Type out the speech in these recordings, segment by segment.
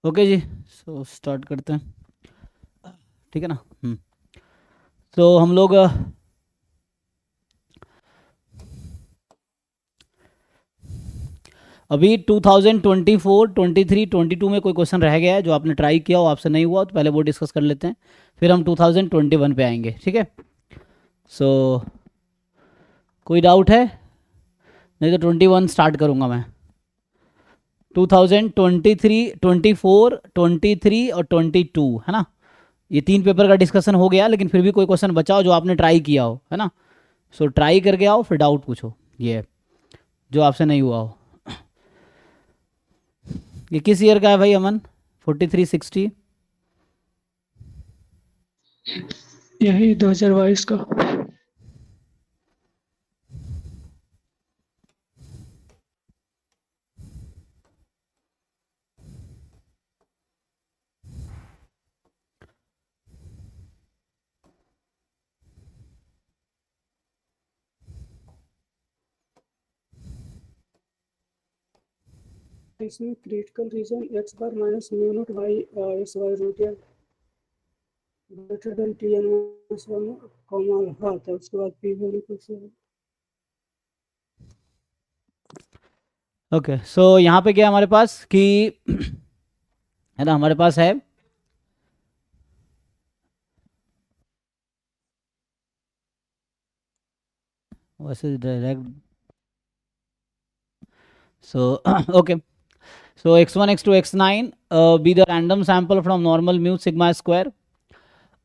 Okay जी, so start करते हैं, ठीक है ना। तो हम लोग अभी 2024, 23, 22 में कोई क्वेश्चन रह गया है जो आपने ट्राई किया हो, आपसे नहीं हुआ, तो पहले वो डिस्कस कर लेते हैं, फिर हम 2021 पे आएंगे, ठीक है। सो कोई डाउट है? नहीं तो 21 स्टार्ट करूँगा मैं। 2023, 24, 23 और 22, है ना। ये 3 पेपर का डिस्कशन हो गया, लेकिन फिर भी कोई क्वेश्चन बचाओ जो आपने ट्राई किया हो, है ना। सो ट्राई करके आओ, फिर डाउट पूछो, ये जो आपसे नहीं हुआ हो। ये किस ईयर का है भाई अमन? 4360? यही 2022 का। इसमें critical region x bar minus mu naught by x by root n greater than t n minus one comma हाँ था, उसके बाद पी वैल्यू कैसे है। ओके, सो यहाँ पे क्या है हमारे पास कि है ना, हमारे पास है वैसे direct. So okay, so x1 x2 x9 be the random sample from normal mu sigma square,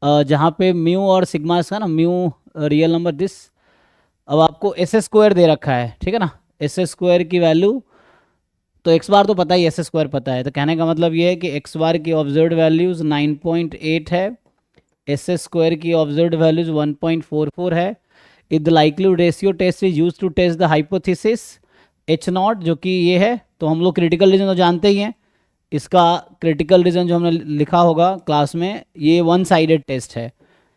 जहाँ पे म्यू और सिग्मा का ना, म्यू रियल नंबर दिस। अब आपको एस स्क्वायर दे रखा है, ठीक है ना। एस स्क्वायर की वैल्यू तो एक्स बार तो पता ही, एस स्क्वायर पता है, तो कहने का मतलब ये है कि एक्स बार की ऑब्जर्व वैल्यूज 9.8 है, एस स्क्वायर की ऑब्जर्व वैल्यूज 1.44 है। If the likelihood ratio test is use to test the hypothesis h naught, जो कि ये है, तो हम लोग क्रिटिकल रीजन तो जानते ही हैं। इसका क्रिटिकल रीजन जो हमने लिखा होगा क्लास में, ये वन साइडेड टेस्ट है।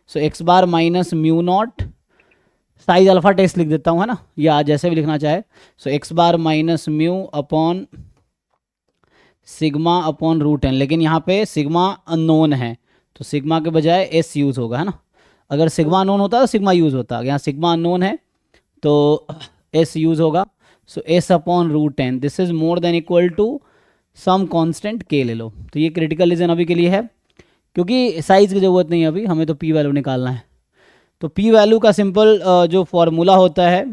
So x bar minus mu not size alpha test लिख देता हूँ, है ना, या जैसे भी लिखना चाहे। So x bar minus mu upon sigma upon root n, लेकिन यहाँ पे सिग्मा अननोन है, तो सिग्मा के बजाय एस यूज़ होगा, है ना। अगर सिग्मा अननोन होता तो सिग्मा यूज़ होता, यहाँ सिग्मा अननोन है तो एस यूज़ होगा। So s upon root n, this is more than equal to some constant k ले लो। तो ये क्रिटिकल रीजन अभी के लिए है, क्योंकि साइज की ज़रूरत नहीं है अभी, हमें तो पी वैल्यू निकालना है। तो पी वैल्यू का सिंपल जो फॉर्मूला होता है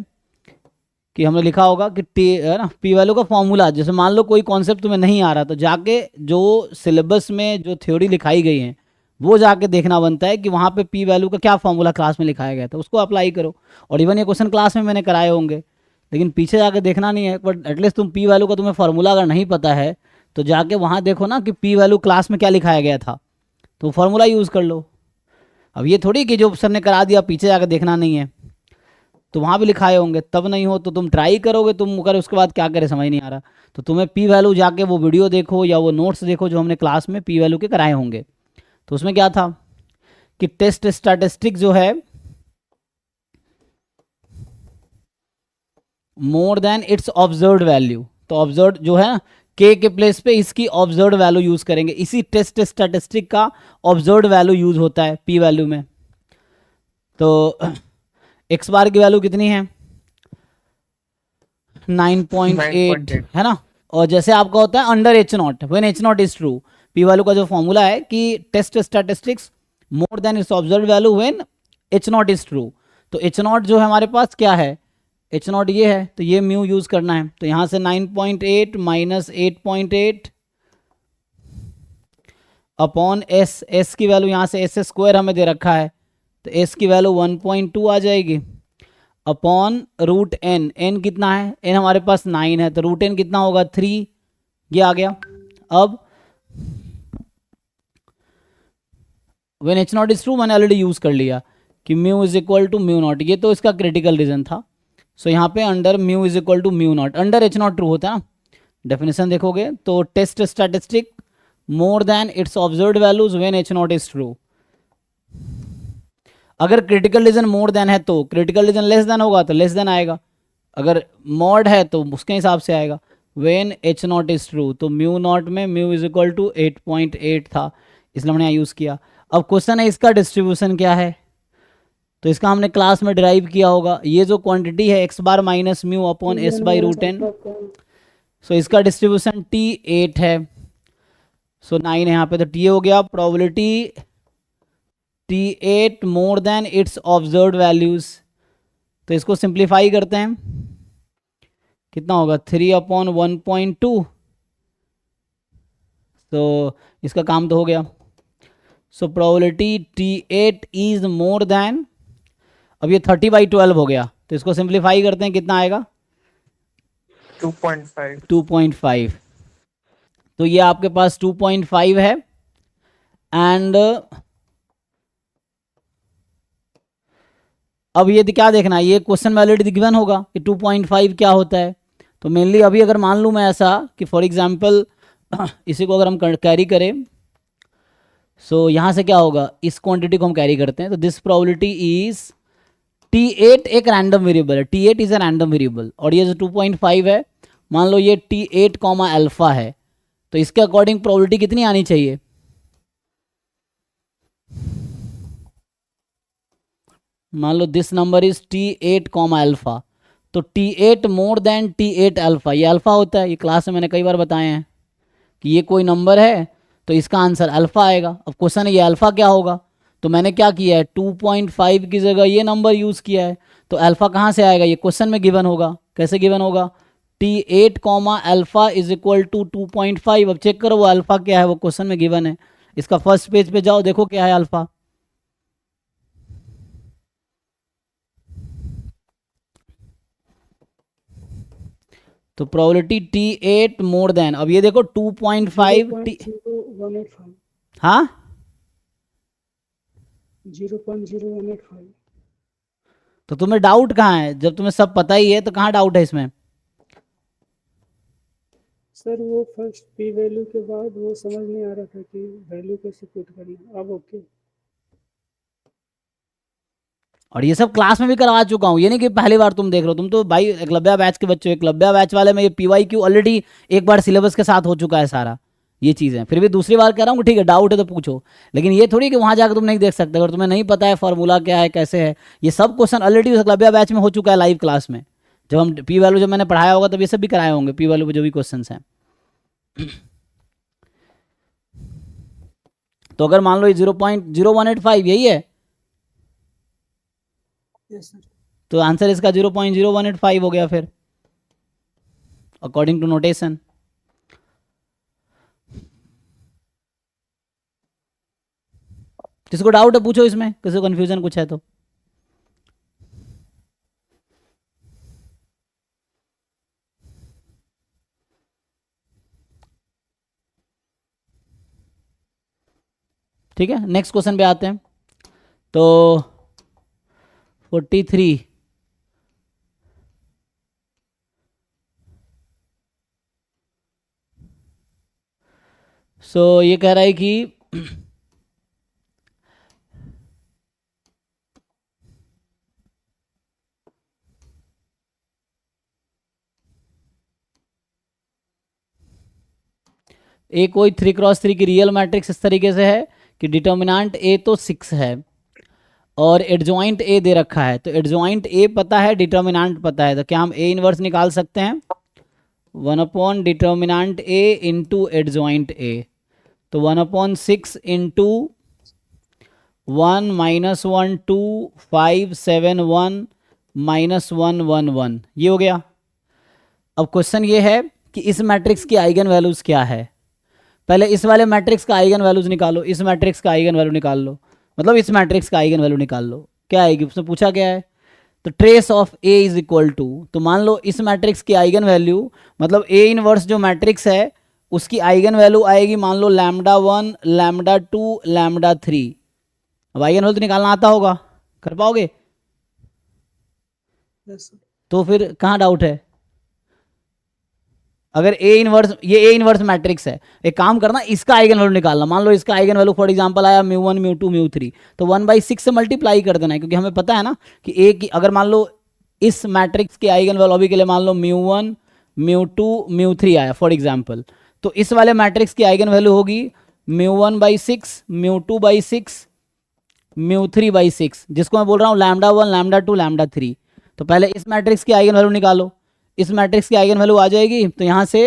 कि हमने लिखा होगा कि टी, है ना, पी वैल्यू का फॉर्मूला, जैसे मान लो कोई कॉन्सेप्ट तुम्हें नहीं आ रहा, तो जाके जो सिलेबस में जो थ्योरी लिखाई गई है वो जाके देखना बनता है कि वहाँ पे पी वैल्यू का क्या फॉर्मूला क्लास में लिखाया गया था, उसको अप्लाई करो। और इवन ये क्वेश्चन क्लास में मैंने कराए होंगे, लेकिन पीछे जाके देखना नहीं है, बट एटलीस्ट तुम पी वैल्यू का तुम्हें फॉर्मूला अगर नहीं पता है तो जाके वहाँ देखो ना कि पी वैल्यू क्लास में क्या लिखाया गया था, तो फॉर्मूला यूज़ कर लो। अब ये थोड़ी कि जो सर ने करा दिया पीछे जाकर देखना नहीं है, तो वहाँ भी लिखाए होंगे, तब नहीं हो तो तुम ट्राई करोगे, तुम अगर उसके बाद क्या करे समझ नहीं आ रहा, तो तुम्हें पी वैल्यू जाके वो वीडियो देखो या वो नोट्स देखो जो हमने क्लास में पी वैल्यू के कराए होंगे। तो उसमें क्या था कि टेस्ट स्टैटिस्टिक जो है more than its observe value, तो ऑब्जर्व जो है के प्लेस पे इसकी ऑब्जर्व वैल्यू यूज करेंगे, इसी टेस्ट स्टैटिस्टिक का ऑब्जर्व वैल्यू यूज होता है पी वैल्यू में। तो एक्स बार की वैल्यू कितनी है? 9.8, है ना। और जैसे आपका होता है under h naught when h naught is true, p value का जो फॉर्मूला है कि test statistics more than its observe value when h naught is true. तो एच नॉट जो है हमारे पास क्या है, एच नॉट ये है, तो ये म्यू यूज करना है, तो यहाँ से 9.8 माइनस 8.8 अपॉन एस, एस की वैल्यू यहाँ से एस स्क्वायर हमें दे रखा है, तो एस की वैल्यू 1.2 आ जाएगी अपॉन रूट एन, एन कितना है, एन हमारे पास 9 है, तो रूट एन कितना होगा 3, ये आ गया। अब when h naught is true मैंने ऑलरेडी यूज कर लिया कि mu is equal to mu naught, ये तो इसका क्रिटिकल रीजन था। सो यहाँ पे under mu is equal to mu naught, under h naught true होता है ना, डेफिनेशन देखोगे तो test statistic more than its observed values when h naught is true. अगर क्रिटिकल रीजन मोर देन है तो क्रिटिकल रीजन लेस देन होगा तो लेस देन आएगा, अगर मॉड है तो उसके हिसाब से आएगा। When h naught is true, तो म्यू नॉट में म्यू इज इक्वल टू 8.8 था, इसलिए हमने यहाँ यूज़ किया। अब क्वेश्चन है इसका डिस्ट्रीब्यूशन क्या है, तो इसका हमने क्लास में डिराइव किया होगा। ये जो क्वांटिटी है x bar minus mu upon s by root n, so इसका डिस्ट्रीब्यूशन T8 है, सो 9 है यहाँ पे, तो T हो गया probability T8 more than its observed values. तो इसको सिंप्लीफाई करते हैं, कितना होगा 3/1.2, तो इसका काम तो हो गया। So probability T8 is more then, अब ये 30/12 हो गया, तो इसको सिंप्लीफाई करते हैं, कितना आएगा 2.5। 2.5, तो ये आपके पास 2.5 है। एंड अब ये क्या देखना है, ये क्वेश्चन में ऑलरेडी गिवन होगा कि 2.5 क्या होता है। तो मेनली अभी अगर मान लूँ मैं ऐसा कि फॉर एग्जांपल इसी को अगर हम कैरी करें, सो यहाँ से क्या होगा, इस क्वांटिटी को हम कैरी करते हैं, तो दिस प्रोबेबिलिटी इज T8 एक रैंडम वेरिएबल है, T8 is a random variable, और ये जो 2.5 है, मान लो ये T8 कॉमा अल्फा है, तो इसके अकॉर्डिंग प्रोबेबिलिटी कितनी आनी चाहिए, मान लो this number is T8 comma alpha, तो T8 more than T8 alpha, ये अल्फा होता है, ये क्लास में मैंने कई बार बताए हैं कि ये कोई नंबर है तो इसका आंसर अल्फा आएगा। अब क्वेश्चन है ये अल्फा क्या होगा, तो मैंने क्या किया है 2.5 की जगह ये नंबर यूज़ किया है, तो अल्फा कहाँ से आएगा, ये क्वेश्चन में गिवन होगा। कैसे गिवन होगा, T8 comma alpha is equal to 2.5। अब चेक करो वो अल्फा क्या है, वो क्वेश्चन में गिवन है, इसका फर्स्ट पेज पे जाओ, देखो क्या है अल्फा। तो प्रोबेबिलिटी T8 मोर देन, अब ये देखो 2.5 0.0185, हाँ 0.0185। तो तुम्हें डाउट कहाँ है, जब तुम्हें सब पता ही है तो कहाँ डाउट है इसमें। सर वो फर्स्ट पी वैल्यू के बाद वो समझ नहीं आ रहा था कि वैल्यू कैसे पुट करनी, अब ओके। और ये सब क्लास में भी करवा चुका हूँ, ये नहीं कि पहली बार तुम देख रहे हो, तुम तो भाई एकलव्या बैच के बच्चे हो, एकलव्या बैच वाले में ये PYQ ऑलरेडी एक बार सिलेबस के साथ हो चुका है सारा, ये चीज़ें फिर भी दूसरी बार कह रहा हूँ कि ठीक है डाउट है तो पूछो, लेकिन ये थोड़ी कि वहाँ जाकर तुम नहीं देख सकते, अगर तुम्हें नहीं पता है फॉर्मूला क्या है कैसे है, ये सब क्वेश्चन ऑलरेडी एकलव्या बैच में हो चुका है लाइव क्लास में, जब हम पी वैल्यू जब मैंने पढ़ाया होगा तब ये सब भी कराए होंगे, पी वैल्यू पे जो भी क्वेश्चन हैं। तो अगर मान लो ये 0.0185 यही है, यस सर। तो आंसर इसका 0.0185 हो गया फिर अकॉर्डिंग टू नोटेशन। किसी को डाउट है पूछो इसमें, किसी को कंफ्यूजन कुछ है तो। ठीक है नेक्स्ट क्वेश्चन पे आते हैं। तो 43 सो ये कह रहा है कि ए कोई 3x3 की रियल मैट्रिक्स इस तरीके से है कि डिटर्मिनेंट ए तो 6 है और एडजॉइंट ए दे रखा है, तो एडजॉइंट ए पता है डिटर्मिनेंट पता है, तो क्या हम ए इनवर्स निकाल सकते हैं 1 determinant A into adjoint A, तो 1/6 इंटू 1 - 1 2 5 7 1 -1 1 1, ये हो गया। अब क्वेश्चन ये है कि इस मैट्रिक्स की आइगन वैल्यूज क्या है, पहले इस वाले मैट्रिक्स का आइगन वैल्यूज निकालो, इस मैट्रिक्स का आइगन वैल्यू निकाल लो, मतलब इस मैट्रिक्स का आइगन वैल्यू निकाल लो, क्या आएगी उसने पूछा क्या है, तो trace of A is equal to, तो मान लो इस मैट्रिक्स की आइगन वैल्यू मतलब ए इनवर्स जो मैट्रिक्स है उसकी आइगन वैल्यू आएगी मान लो λ1 λ2 λ3। अब आइगन वैल्यू तो निकालना आता होगा, कर पाओगे, यस सर। तो फिर कहाँ डाउट है। अगर ए इनवर्स, ये ए इनवर्स मैट्रिक्स है, एक काम करना इसका आइगन वैल्यू निकालना, मान लो इसका आइगन वैल्यू फॉर एग्जांपल आया μ1 μ2 μ3, तो 1/6 से मल्टीप्लाई कर देना है, क्योंकि हमें पता है ना कि ए की अगर मान लो इस मैट्रिक्स के आइगन वैल्यू अभी के लिए मान लो μ1 μ3 आया फॉर एग्जांपल, तो इस वाले मैट्रिक्स की आइगन वैल्यू होगी μ1/6, μ2/6, μ3/6, जिसको मैं बोल रहा हूँ λ1, λ2, λ3। तो पहले इस मैट्रिक्स की आइगन वैल्यू निकालो। इस मैट्रिक्स की आइगन वैल्यू आ जाएगी, तो यहाँ से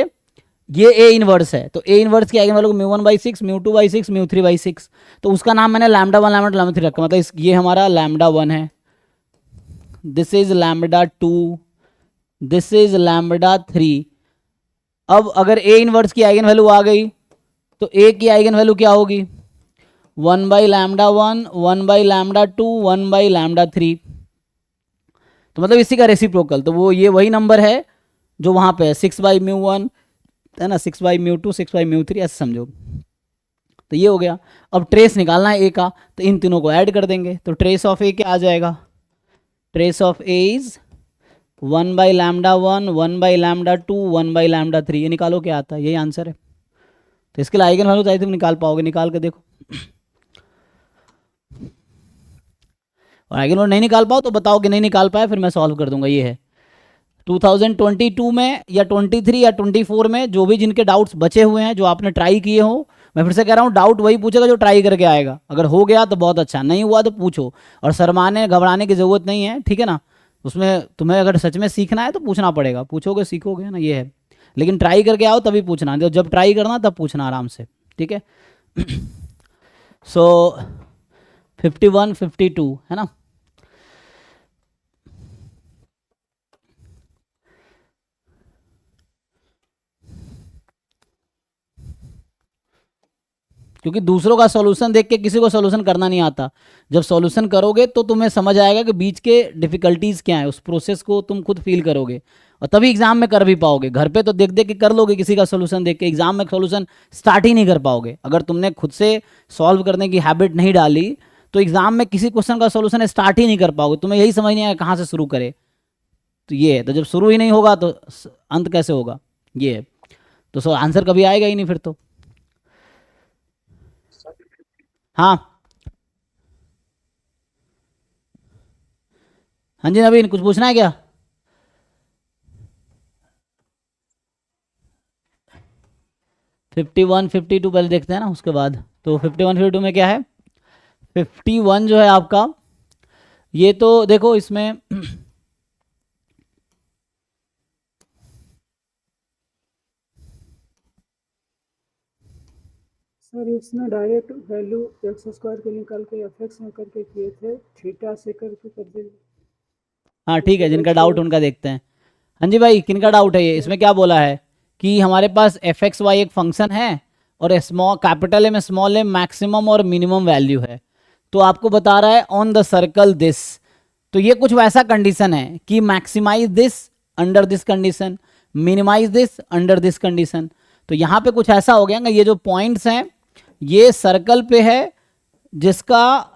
ये ए इनवर्स है, तो ए इनवर्स की आइगन वैल्यू μ1/6, μ2/6, μ3/6, तो उसका नाम मैंने λ1, λ2, λ3 रखा, मतलब ये हमारा λ1 है, दिस इज λ2, दिस इज λ3। अब अगर ए इनवर्स की आइगन वैल्यू आ गई तो ए की आइगन वैल्यू क्या होगी, 1/λ1, 1/λ2, 1/λ3, तो मतलब इसी का रेसिप्रोकल, तो वो ये वही नंबर है जो वहाँ पे है 6/μ1 है ना, 6/μ2, 6/μ3, ऐसे समझो। तो ये हो गया। अब ट्रेस निकालना है ए का, तो इन तीनों को ऐड कर देंगे, तो ट्रेस ऑफ ए क्या आ जाएगा, ट्रेस ऑफ ए इज 1/λ1, 1/λ2, 1/λ3, ये निकालो क्या आता है, यही आंसर है। तो इसके लिए आइगन वैल्यू चाहिए, तुम निकाल पाओगे, निकाल के देखो। और आइगन वैल्यू नहीं निकाल पाओ तो बताओ कि नहीं निकाल पाए, फिर मैं सॉल्व कर दूंगा। ये है 2022 में या 23 या 24 में जो भी जिनके डाउट्स बचे हुए हैं, जो आपने ट्राई किए हो, मैं फिर से कह रहा हूँ डाउट वही पूछेगा जो ट्राई करके आएगा। अगर हो गया तो बहुत अच्छा, नहीं हुआ तो पूछो, और शर्माने घबराने की ज़रूरत नहीं है, ठीक है ना। उसमें तुम्हें अगर सच में सीखना है तो पूछना पड़ेगा, पूछोगे सीखोगे ना, ये है। लेकिन ट्राई करके आओ तभी पूछना, जब ट्राई करना तब पूछना आराम से, ठीक है। सो 51, 52 है ना। क्योंकि दूसरों का सॉल्यूशन देख के किसी को सॉल्यूशन करना नहीं आता। जब सॉल्यूशन करोगे तो तुम्हें समझ आएगा कि बीच के डिफिकल्टीज क्या है, उस प्रोसेस को तुम खुद फील करोगे, और तभी एग्जाम में कर भी पाओगे। घर पे तो देख देख के कर लोगे किसी का सॉल्यूशन देख के, एग्जाम में सॉल्यूशन स्टार्ट ही नहीं कर पाओगे। अगर तुमने खुद से सॉल्व करने की हैबिट नहीं डाली तो एग्जाम में किसी क्वेश्चन का सॉल्यूशन स्टार्ट ही नहीं कर पाओगे, तुम्हें यही समझ नहीं आएगा कहाँ से शुरू करे। तो ये है, तो जब शुरू ही नहीं होगा तो अंत कैसे होगा, ये है। तो आंसर कभी आएगा ही नहीं फिर तो। हाँ हाँ जी नवीन, कुछ पूछना है क्या? फिफ्टी वन 52 पहले देखते हैं ना, उसके बाद। तो 51, 52 में क्या है, 51 जो है आपका, ये तो देखो इसमें सर इसमें डायरेक्ट वैल्यू x² के निकाल के fx में करके किए थे, थीटा से करके कर देंगे। हाँ ठीक है, जिनका डाउट उनका देखते हैं। हाँ जी भाई, किनका डाउट है ये? इसमें क्या बोला है कि हमारे पास fxy एक फंक्शन है और small capital M small m maximum और मिनिमम वैल्यू है, तो आपको बता रहा है ऑन द सर्कल दिस। तो ये कुछ वैसा कंडीशन है कि maximise this under this condition, minimise this under this condition. तो यहाँ पे कुछ ऐसा हो गया ना, ये जो पॉइंट्स हैं ये सर्कल पे है जिसका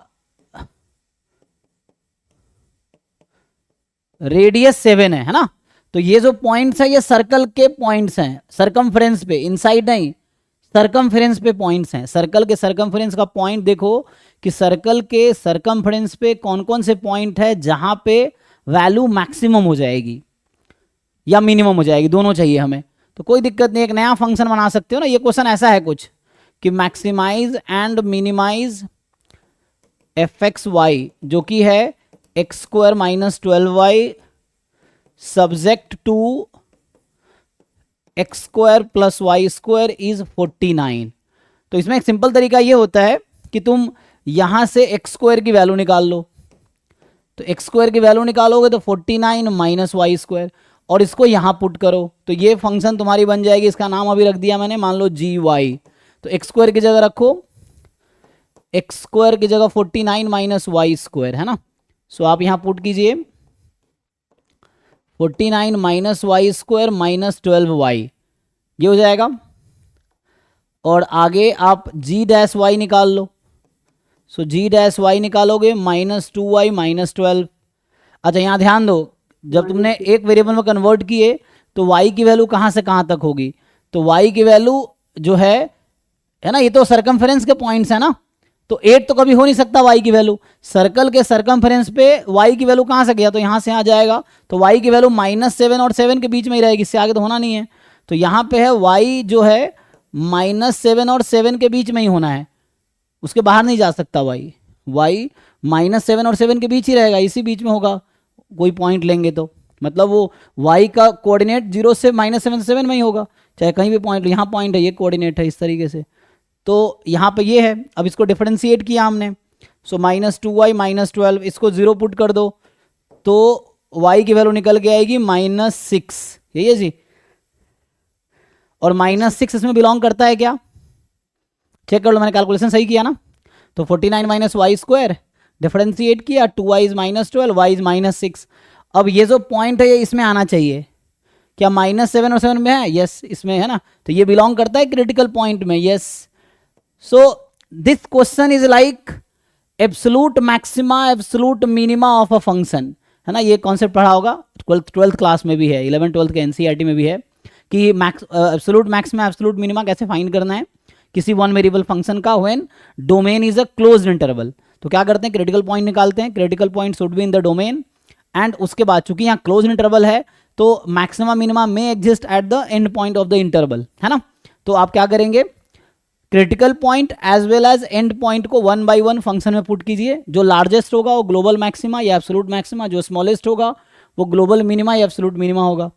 रेडियस 7 है ना। तो ये जो पॉइंट्स है ये सर्कल के पॉइंट्स हैं, सरकमफ्रेंस पे, इनसाइड नहीं, सरकमफ्रेंस पे पॉइंट्स हैं। सर्कल के सरकमफ्रेंस का पॉइंट देखो कि सर्कल के सरकमफ्रेंस पे कौन कौन से पॉइंट है जहां पे वैल्यू मैक्सिमम हो जाएगी या मिनिमम हो जाएगी, दोनों चाहिए हमें। तो कोई दिक्कत नहीं, एक नया फंक्शन बना सकते हो ना। ये क्वेश्चन ऐसा है कुछ कि मैक्सिमाइज एंड मिनिमाइज fxy, जो कि है x² - 12y subject to x² + y² is 49। तो इसमें एक सिंपल तरीका ये होता है कि तुम यहां से x² की वैल्यू निकाल लो, तो x² की वैल्यू निकालोगे तो 49 - y², और इसको यहां पुट करो तो ये फंक्शन तुम्हारी बन जाएगी। इसका नाम अभी रख दिया मैंने, मान लो gy। तो x² की जगह रखो, x² की जगह 49 - y² है ना। सो आप यहां पुट कीजिए 49 - y² - 12y, ये हो जाएगा। और आगे आप g' निकाल लो, सो g' निकालोगे -2y - 12। अच्छा यहाँ ध्यान दो, जब तुमने एक वेरिएबल में कन्वर्ट किए तो y की वैल्यू कहाँ से कहाँ तक होगी, तो y की वैल्यू जो है ना, ये तो सरकमफेरेंस के पॉइंट्स है ना, तो 8 तो कभी हो नहीं सकता y की वैल्यू। सर्कल के सरकमफ्रेंस पे y की वैल्यू कहाँ से गया, तो यहाँ से आ जाएगा, तो y की वैल्यू -7 और 7 के बीच में ही रहेगी, इससे आगे तो होना नहीं है। तो यहाँ पे है y जो है -7 और 7 के बीच में ही होना है, उसके बाहर नहीं जा सकता y -7 और 7 के बीच ही रहेगा, इसी बीच में होगा कोई पॉइंट लेंगे तो, मतलब वो y का कोऑर्डिनेट 0 से -7 से 7 में ही होगा, चाहे कहीं भी पॉइंट, यहाँ पॉइंट है, ये कोऑर्डिनेट है इस तरीके से। तो यहाँ पे ये है, अब इसको डिफरेंशिएट किया हमने, सो -2y -12, इसको 0 पुट कर दो तो y की वैल्यू निकल के आएगी -6, यही है जी। और -6 इसमें बिलोंग करता है क्या, चेक कर लो, मैंने कैलकुलेशन सही किया ना। तो 49 - y², डिफरेंशिएट किया, 2y इज -12, y इज -6। अब ये जो पॉइंट है ये इसमें आना चाहिए, क्या -7 और 7 में है, यस इसमें है ना, तो ये बिलोंग करता है क्रिटिकल पॉइंट में, yes. So this question is like absolute maxima absolute minima of a function, है ना, ये कॉन्सेप्ट पढ़ा होगा 12th क्लास में भी है, 11th 12th के एनसीईआरटी में भी है कि एब्सोलूट मैक्सिमा एब्सोलूट मिनिमा कैसे फाइंड करना है किसी वन वेरिएबल फंक्शन का when domain is a closed interval. तो क्या करते हैं, क्रिटिकल पॉइंट निकालते हैं, critical point should be in the domain, and उसके बाद चूंकि यहाँ क्लोज इंटरवल है तो मैक्सिमा मिनिमा में exist at the end point of the interval, है ना। तो आप क्या करेंगे, critical point as well as and point को 1 by 1 फंक्शन में पुट कीजिए, जो लार्जेस्ट होगा वो ग्लोबल मैक्सिमा या एब्सोलूट मैक्सिमा, जो स्मॉलेस्ट होगा वो ग्लोबल मिनिमा या एब्सोलूट मिनिमा होगा।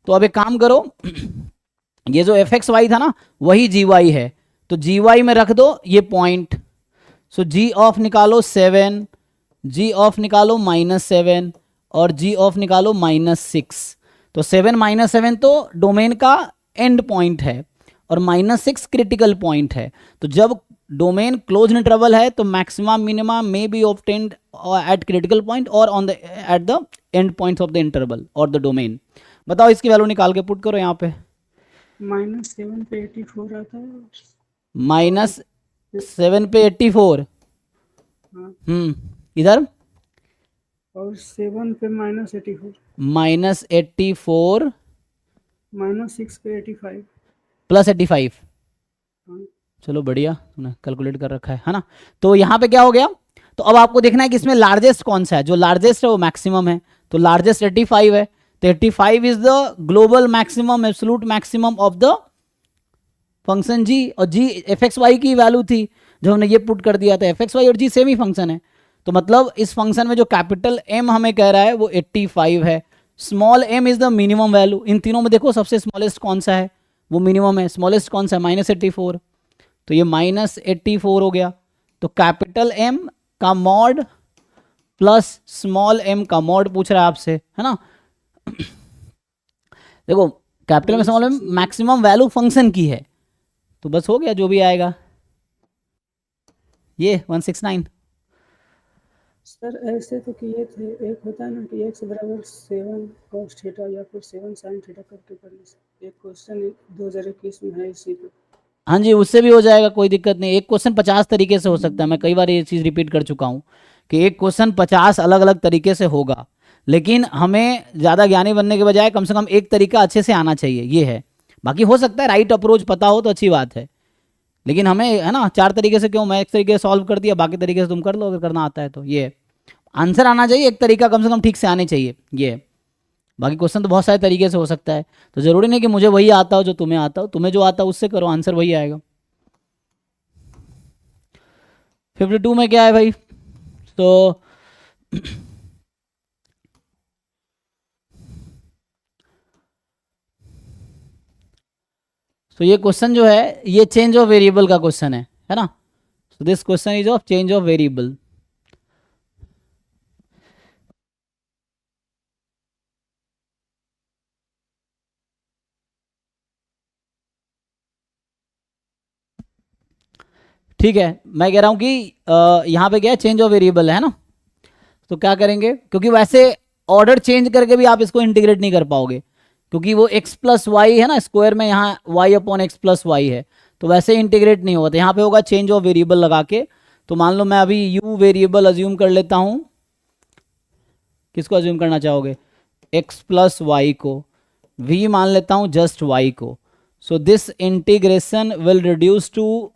तो अब एक काम करो, ये जो fxy था ना वही gy है, तो gy में रख दो ये पॉइंट, सो g ऑफ निकालो 7, g ऑफ निकालो -7 और g ऑफ निकालो -6। तो 7 -7 तो डोमेन का एंड पॉइंट है और -6 क्रिटिकल पॉइंट है। तो जब डोमेन क्लोज इंटरवल है तो मैक्सिमा मिनिमा में be obtained at critical point और on the at the end points of the interval और द डोमेन। बताओ इसकी वैल्यू निकाल के पुट करो यहाँ पे। -7 पे 84 आता है, -7 पे 84, हाँ, इधर और 7 पे -84, -84 -6 पे 85, +85, हाँ, चलो बढ़िया, तुमने कैलकुलेट कर रखा है ना। तो यहाँ पे क्या हो गया, तो अब आपको देखना है कि इसमें लार्जेस्ट कौन सा है, जो लार्जेस्ट है वो मैक्सिमम है, तो लार्जेस्ट 85 है, तो 85 is the global maximum absolute maximum of the function g, और g fxy की वैल्यू थी जो हमने ये पुट कर दिया था, fxy और g सेम ही फंक्शन है, तो मतलब इस फंक्शन में जो कैपिटल M हमें कह रहा है वो 85 है, small m is the minimum value. इन तीनों में देखो सबसे स्मॉलेस्ट कौन सा है, वो मिनिमम है, स्मॉलेस्ट कौन सा है -84, तो ये -84 हो गया। तो कैपिटल M का मॉड प्लस स्मॉल m का मॉड पूछ रहा है आपसे, है ना। देखो कैपिटल में small m maximum value function की है, तो बस हो गया जो भी आएगा ये 169। सर ऐसे तो किए थे, एक होता है ना कि x बराबर 7 cos थीटा या फिर 7 sin थीटा करके करने से, एक क्वेश्चन 2021 में है इसी पे। हाँ जी, उससे भी हो जाएगा, कोई दिक्कत नहीं। एक क्वेश्चन 50 तरीके से हो सकता है, मैं कई बार ये चीज़ रिपीट कर चुका हूँ कि एक क्वेश्चन 50 अलग अलग तरीके से होगा, लेकिन हमें ज़्यादा ज्ञानी बनने के बजाय कम से कम एक तरीका अच्छे से आना चाहिए, ये है। बाकी हो सकता है राइट अप्रोच पता हो तो अच्छी बात है, लेकिन हमें है ना 4 तरीके से क्यों, मैं एक तरीके से सॉल्व कर दिया, बाकी तरीके से तुम कर लो अगर करना आता है तो। ये आंसर आना चाहिए, एक तरीका कम से कम ठीक से आने चाहिए, ये है। बाकी क्वेश्चन तो बहुत सारे तरीके से हो सकता है, तो ज़रूरी नहीं कि मुझे वही आता हो जो तुम्हें आता हो, तुम्हें जो आता हो उससे करो, आंसर वही आएगा। 52 में क्या है भाई, तो ये क्वेश्चन जो है ये चेंज ऑफ वेरिएबल का क्वेश्चन है ना। So this question is of change of variable. ठीक है, मैं कह रहा हूं कि यहाँ पे क्या है, चेंज ऑफ वेरिएबल है ना, तो क्या करेंगे, क्योंकि वैसे ऑर्डर चेंज करके भी आप इसको इंटीग्रेट नहीं कर पाओगे, क्योंकि वो x + y है ना, स्क्वायर में यहाँ y/x + y है, तो वैसे इंटीग्रेट नहीं होता, यहाँ पे होगा चेंज ऑफ वेरिएबल लगा के। तो मान लो मैं अभी u वेरिएबल अज्यूम कर लेता हूँ, किसको अज्यूम करना चाहोगे, x + y को, v मान लेता हूँ जस्ट y को। So this integration will reduce to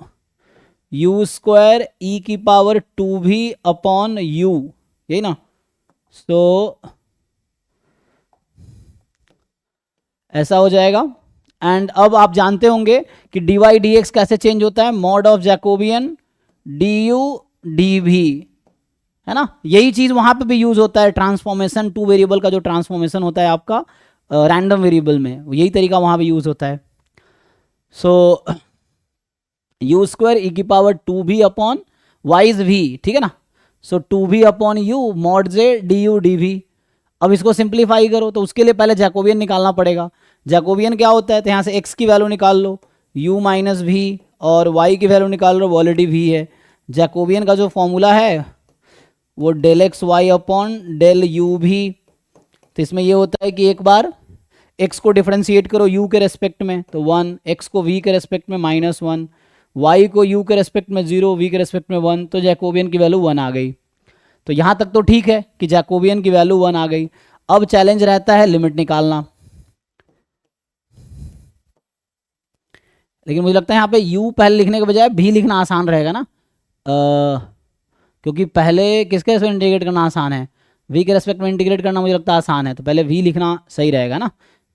u square e की पावर 2v अपॉन यू, यही ना। सो ऐसा हो जाएगा। एंड अब आप जानते होंगे कि डी वाई डी एक्स कैसे चेंज होता है, mod of Jacobian d u d v, है ना। यही चीज वहां पे भी यूज होता है, ट्रांसफॉर्मेशन टू वेरिएबल का जो ट्रांसफॉर्मेशन होता है आपका रैंडम वेरिएबल में, यही तरीका वहां पे यूज होता है। सो यू स्क्वायर ई की power 2v upon y is v, ठीक है ना। So 2v upon u mod j d u d v. अब इसको सिंप्लीफाई करो तो उसके लिए पहले जैकोबियन निकालना पड़ेगा। जैकोबियन क्या होता है, तो यहाँ से x की वैल्यू निकाल लो u माइनस वी, और y की वैल्यू निकाल लो, वो ऑलरेडी v है। जैकोबियन का जो फॉर्मूला है वो del x y upon del u भी। तो इसमें ये होता है कि एक बार x को डिफ्रेंशिएट करो u के रेस्पेक्ट में तो 1, x को v के रेस्पेक्ट में -1, y को u के रेस्पेक्ट में 0, v के रेस्पेक्ट में 1, तो जैकोबियन की वैल्यू 1 आ गई। तो यहाँ तक तो ठीक है कि जैकोबियन की वैल्यू 1 आ गई। अब चैलेंज रहता है लिमिट निकालना, लेकिन मुझे लगता है यहाँ पे u पहले लिखने के बजाय v लिखना आसान रहेगा ना, क्योंकि पहले किसके रेस्पेक्ट में इंटीग्रेट करना आसान है, v के रेस्पेक्ट में इंटीग्रेट करना मुझे लगता है आसान है, तो पहले v लिखना सही रहेगा ना।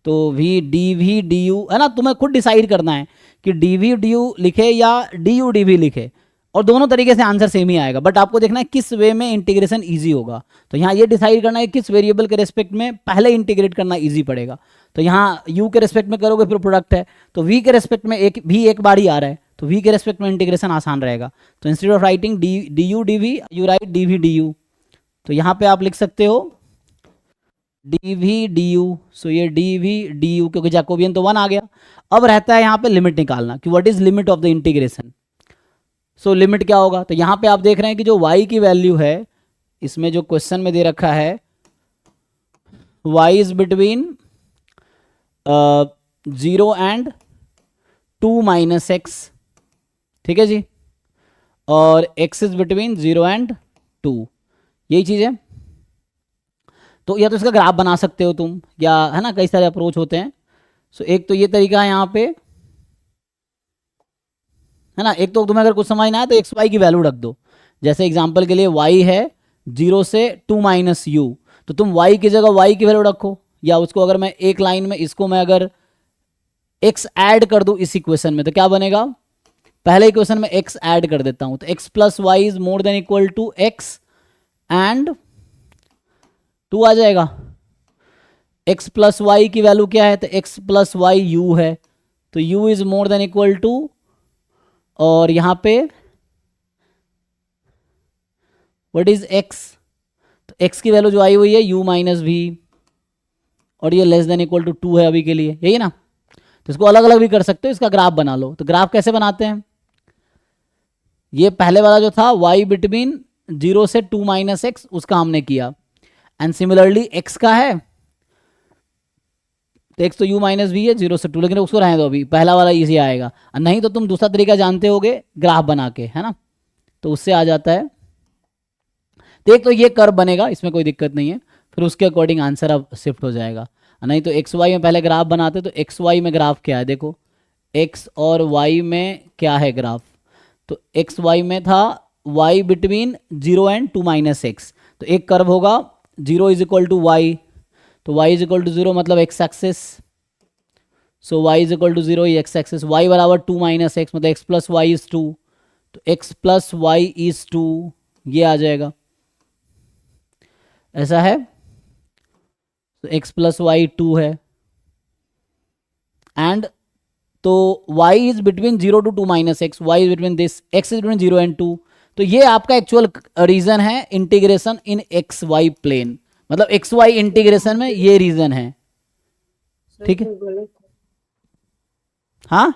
तो v dv du है ना, तुम्हें खुद डिसाइड करना है कि dv du लिखे या du dv लिखे, और दोनों तरीके से आंसर सेम ही आएगा, बट आपको देखना है किस वे में इंटीग्रेशन इजी होगा। तो यहाँ ये डिसाइड करना है किस वेरिएबल के रेस्पेक्ट में पहले इंटीग्रेट करना इजी पड़ेगा। तो यहाँ u के रेस्पेक्ट में करोगे फिर प्रोडक्ट है, तो v के रेस्पेक्ट में एक बार ही आ रहा है, तो v के रेस्पेक्ट में इंटीग्रेशन आसान रहेगा। तो instead of writing d u d v you write d v d u. तो यहाँ पे आप लिख सकते हो d v d u. So ये डी वी डी यू, क्योंकि जैकोबियन तो 1 आ गया। अब रहता है यहाँ पे लिमिट निकालना कि what is limit of the integration. So limit क्या होगा, तो यहाँ पे आप देख रहे हैं कि जो y की वैल्यू है, इसमें जो क्वेश्चन में दे रखा है y is between 0 and 2 minus x, ठीक है जी, और x इज बिटवीन 0 एंड 2, यही चीज है। तो या तो इसका ग्राफ बना सकते हो तुम, या है ना, कई सारे अप्रोच होते हैं। सो एक तो ये तरीका है यहाँ पे, है ना। एक तो तुम्हें अगर कुछ समझ ना आए तो एक्स वाई की वैल्यू रख दो। जैसे एग्जांपल के लिए y है 0 से 2 माइनस यू, तो तुम y की जगह y की वैल्यू रखो, या उसको अगर मैं एक लाइन में इसको मैं अगर x ऐड कर दूं इस इक्वेशन में तो क्या बनेगा, पहले इक्वेशन में x ऐड कर देता हूं तो x plus y is more than equal to x and 2 आ जाएगा। x प्लस वाई की वैल्यू क्या है, तो x प्लस वाई u है, तो u is more than equal to, और यहां पे व्हाट इज x, तो x की वैल्यू जो आई हुई है u माइनस वी, और ये लेस देन इक्वल टू 2 है अभी के लिए, यही ना। तो इसको अलग अलग भी कर सकते हो, इसका ग्राफ बना लो। तो ग्राफ कैसे बनाते हैं, ये पहले वाला जो था y बिटवीन 0 से 2 माइनस एक्स उसका हमने किया, एंड सिमिलरली x का है तो x तो u माइनस वी है 0 से 2, लेकिन उसको रहने दो, अभी पहला वाला इजी आएगा। नहीं तो तुम दूसरा तरीका जानते होगे ग्राफ बना के, है ना, तो उससे आ जाता है। तो एक तो ये कर्व बनेगा, इसमें कोई दिक्कत नहीं है, फिर उसके अकॉर्डिंग आंसर अब शिफ्ट हो जाएगा। नहीं तो एक्स वाई में पहले ग्राफ बनाते, तो एक्स वाई में ग्राफ क्या है, देखो एक्स और वाई में क्या है ग्राफ, तो एक्स वाई में था y between 0 and 2 minus x, तो एक कर्व होगा 0 इज इक्वल टू वाई, तो y इज इक्वल टू 0 मतलब x axis, so y is equal to 0 ये x एक्सेस, y बराबर 2 माइनस एक्स मतलब x प्लस वाई इज 2, तो x प्लस वाई इज 2 ये आ जाएगा, ऐसा है। तो x प्लस वाई 2 है, एंड तो y is between 0 to 2 minus x, y is between this, x is between 0 and 2, तो ये आपका एक्चुअल रीजन है integration in x y plane, मतलब एक्स वाई इंटीग्रेशन में ये रीजन है, ठीक है। गलत है, हाँ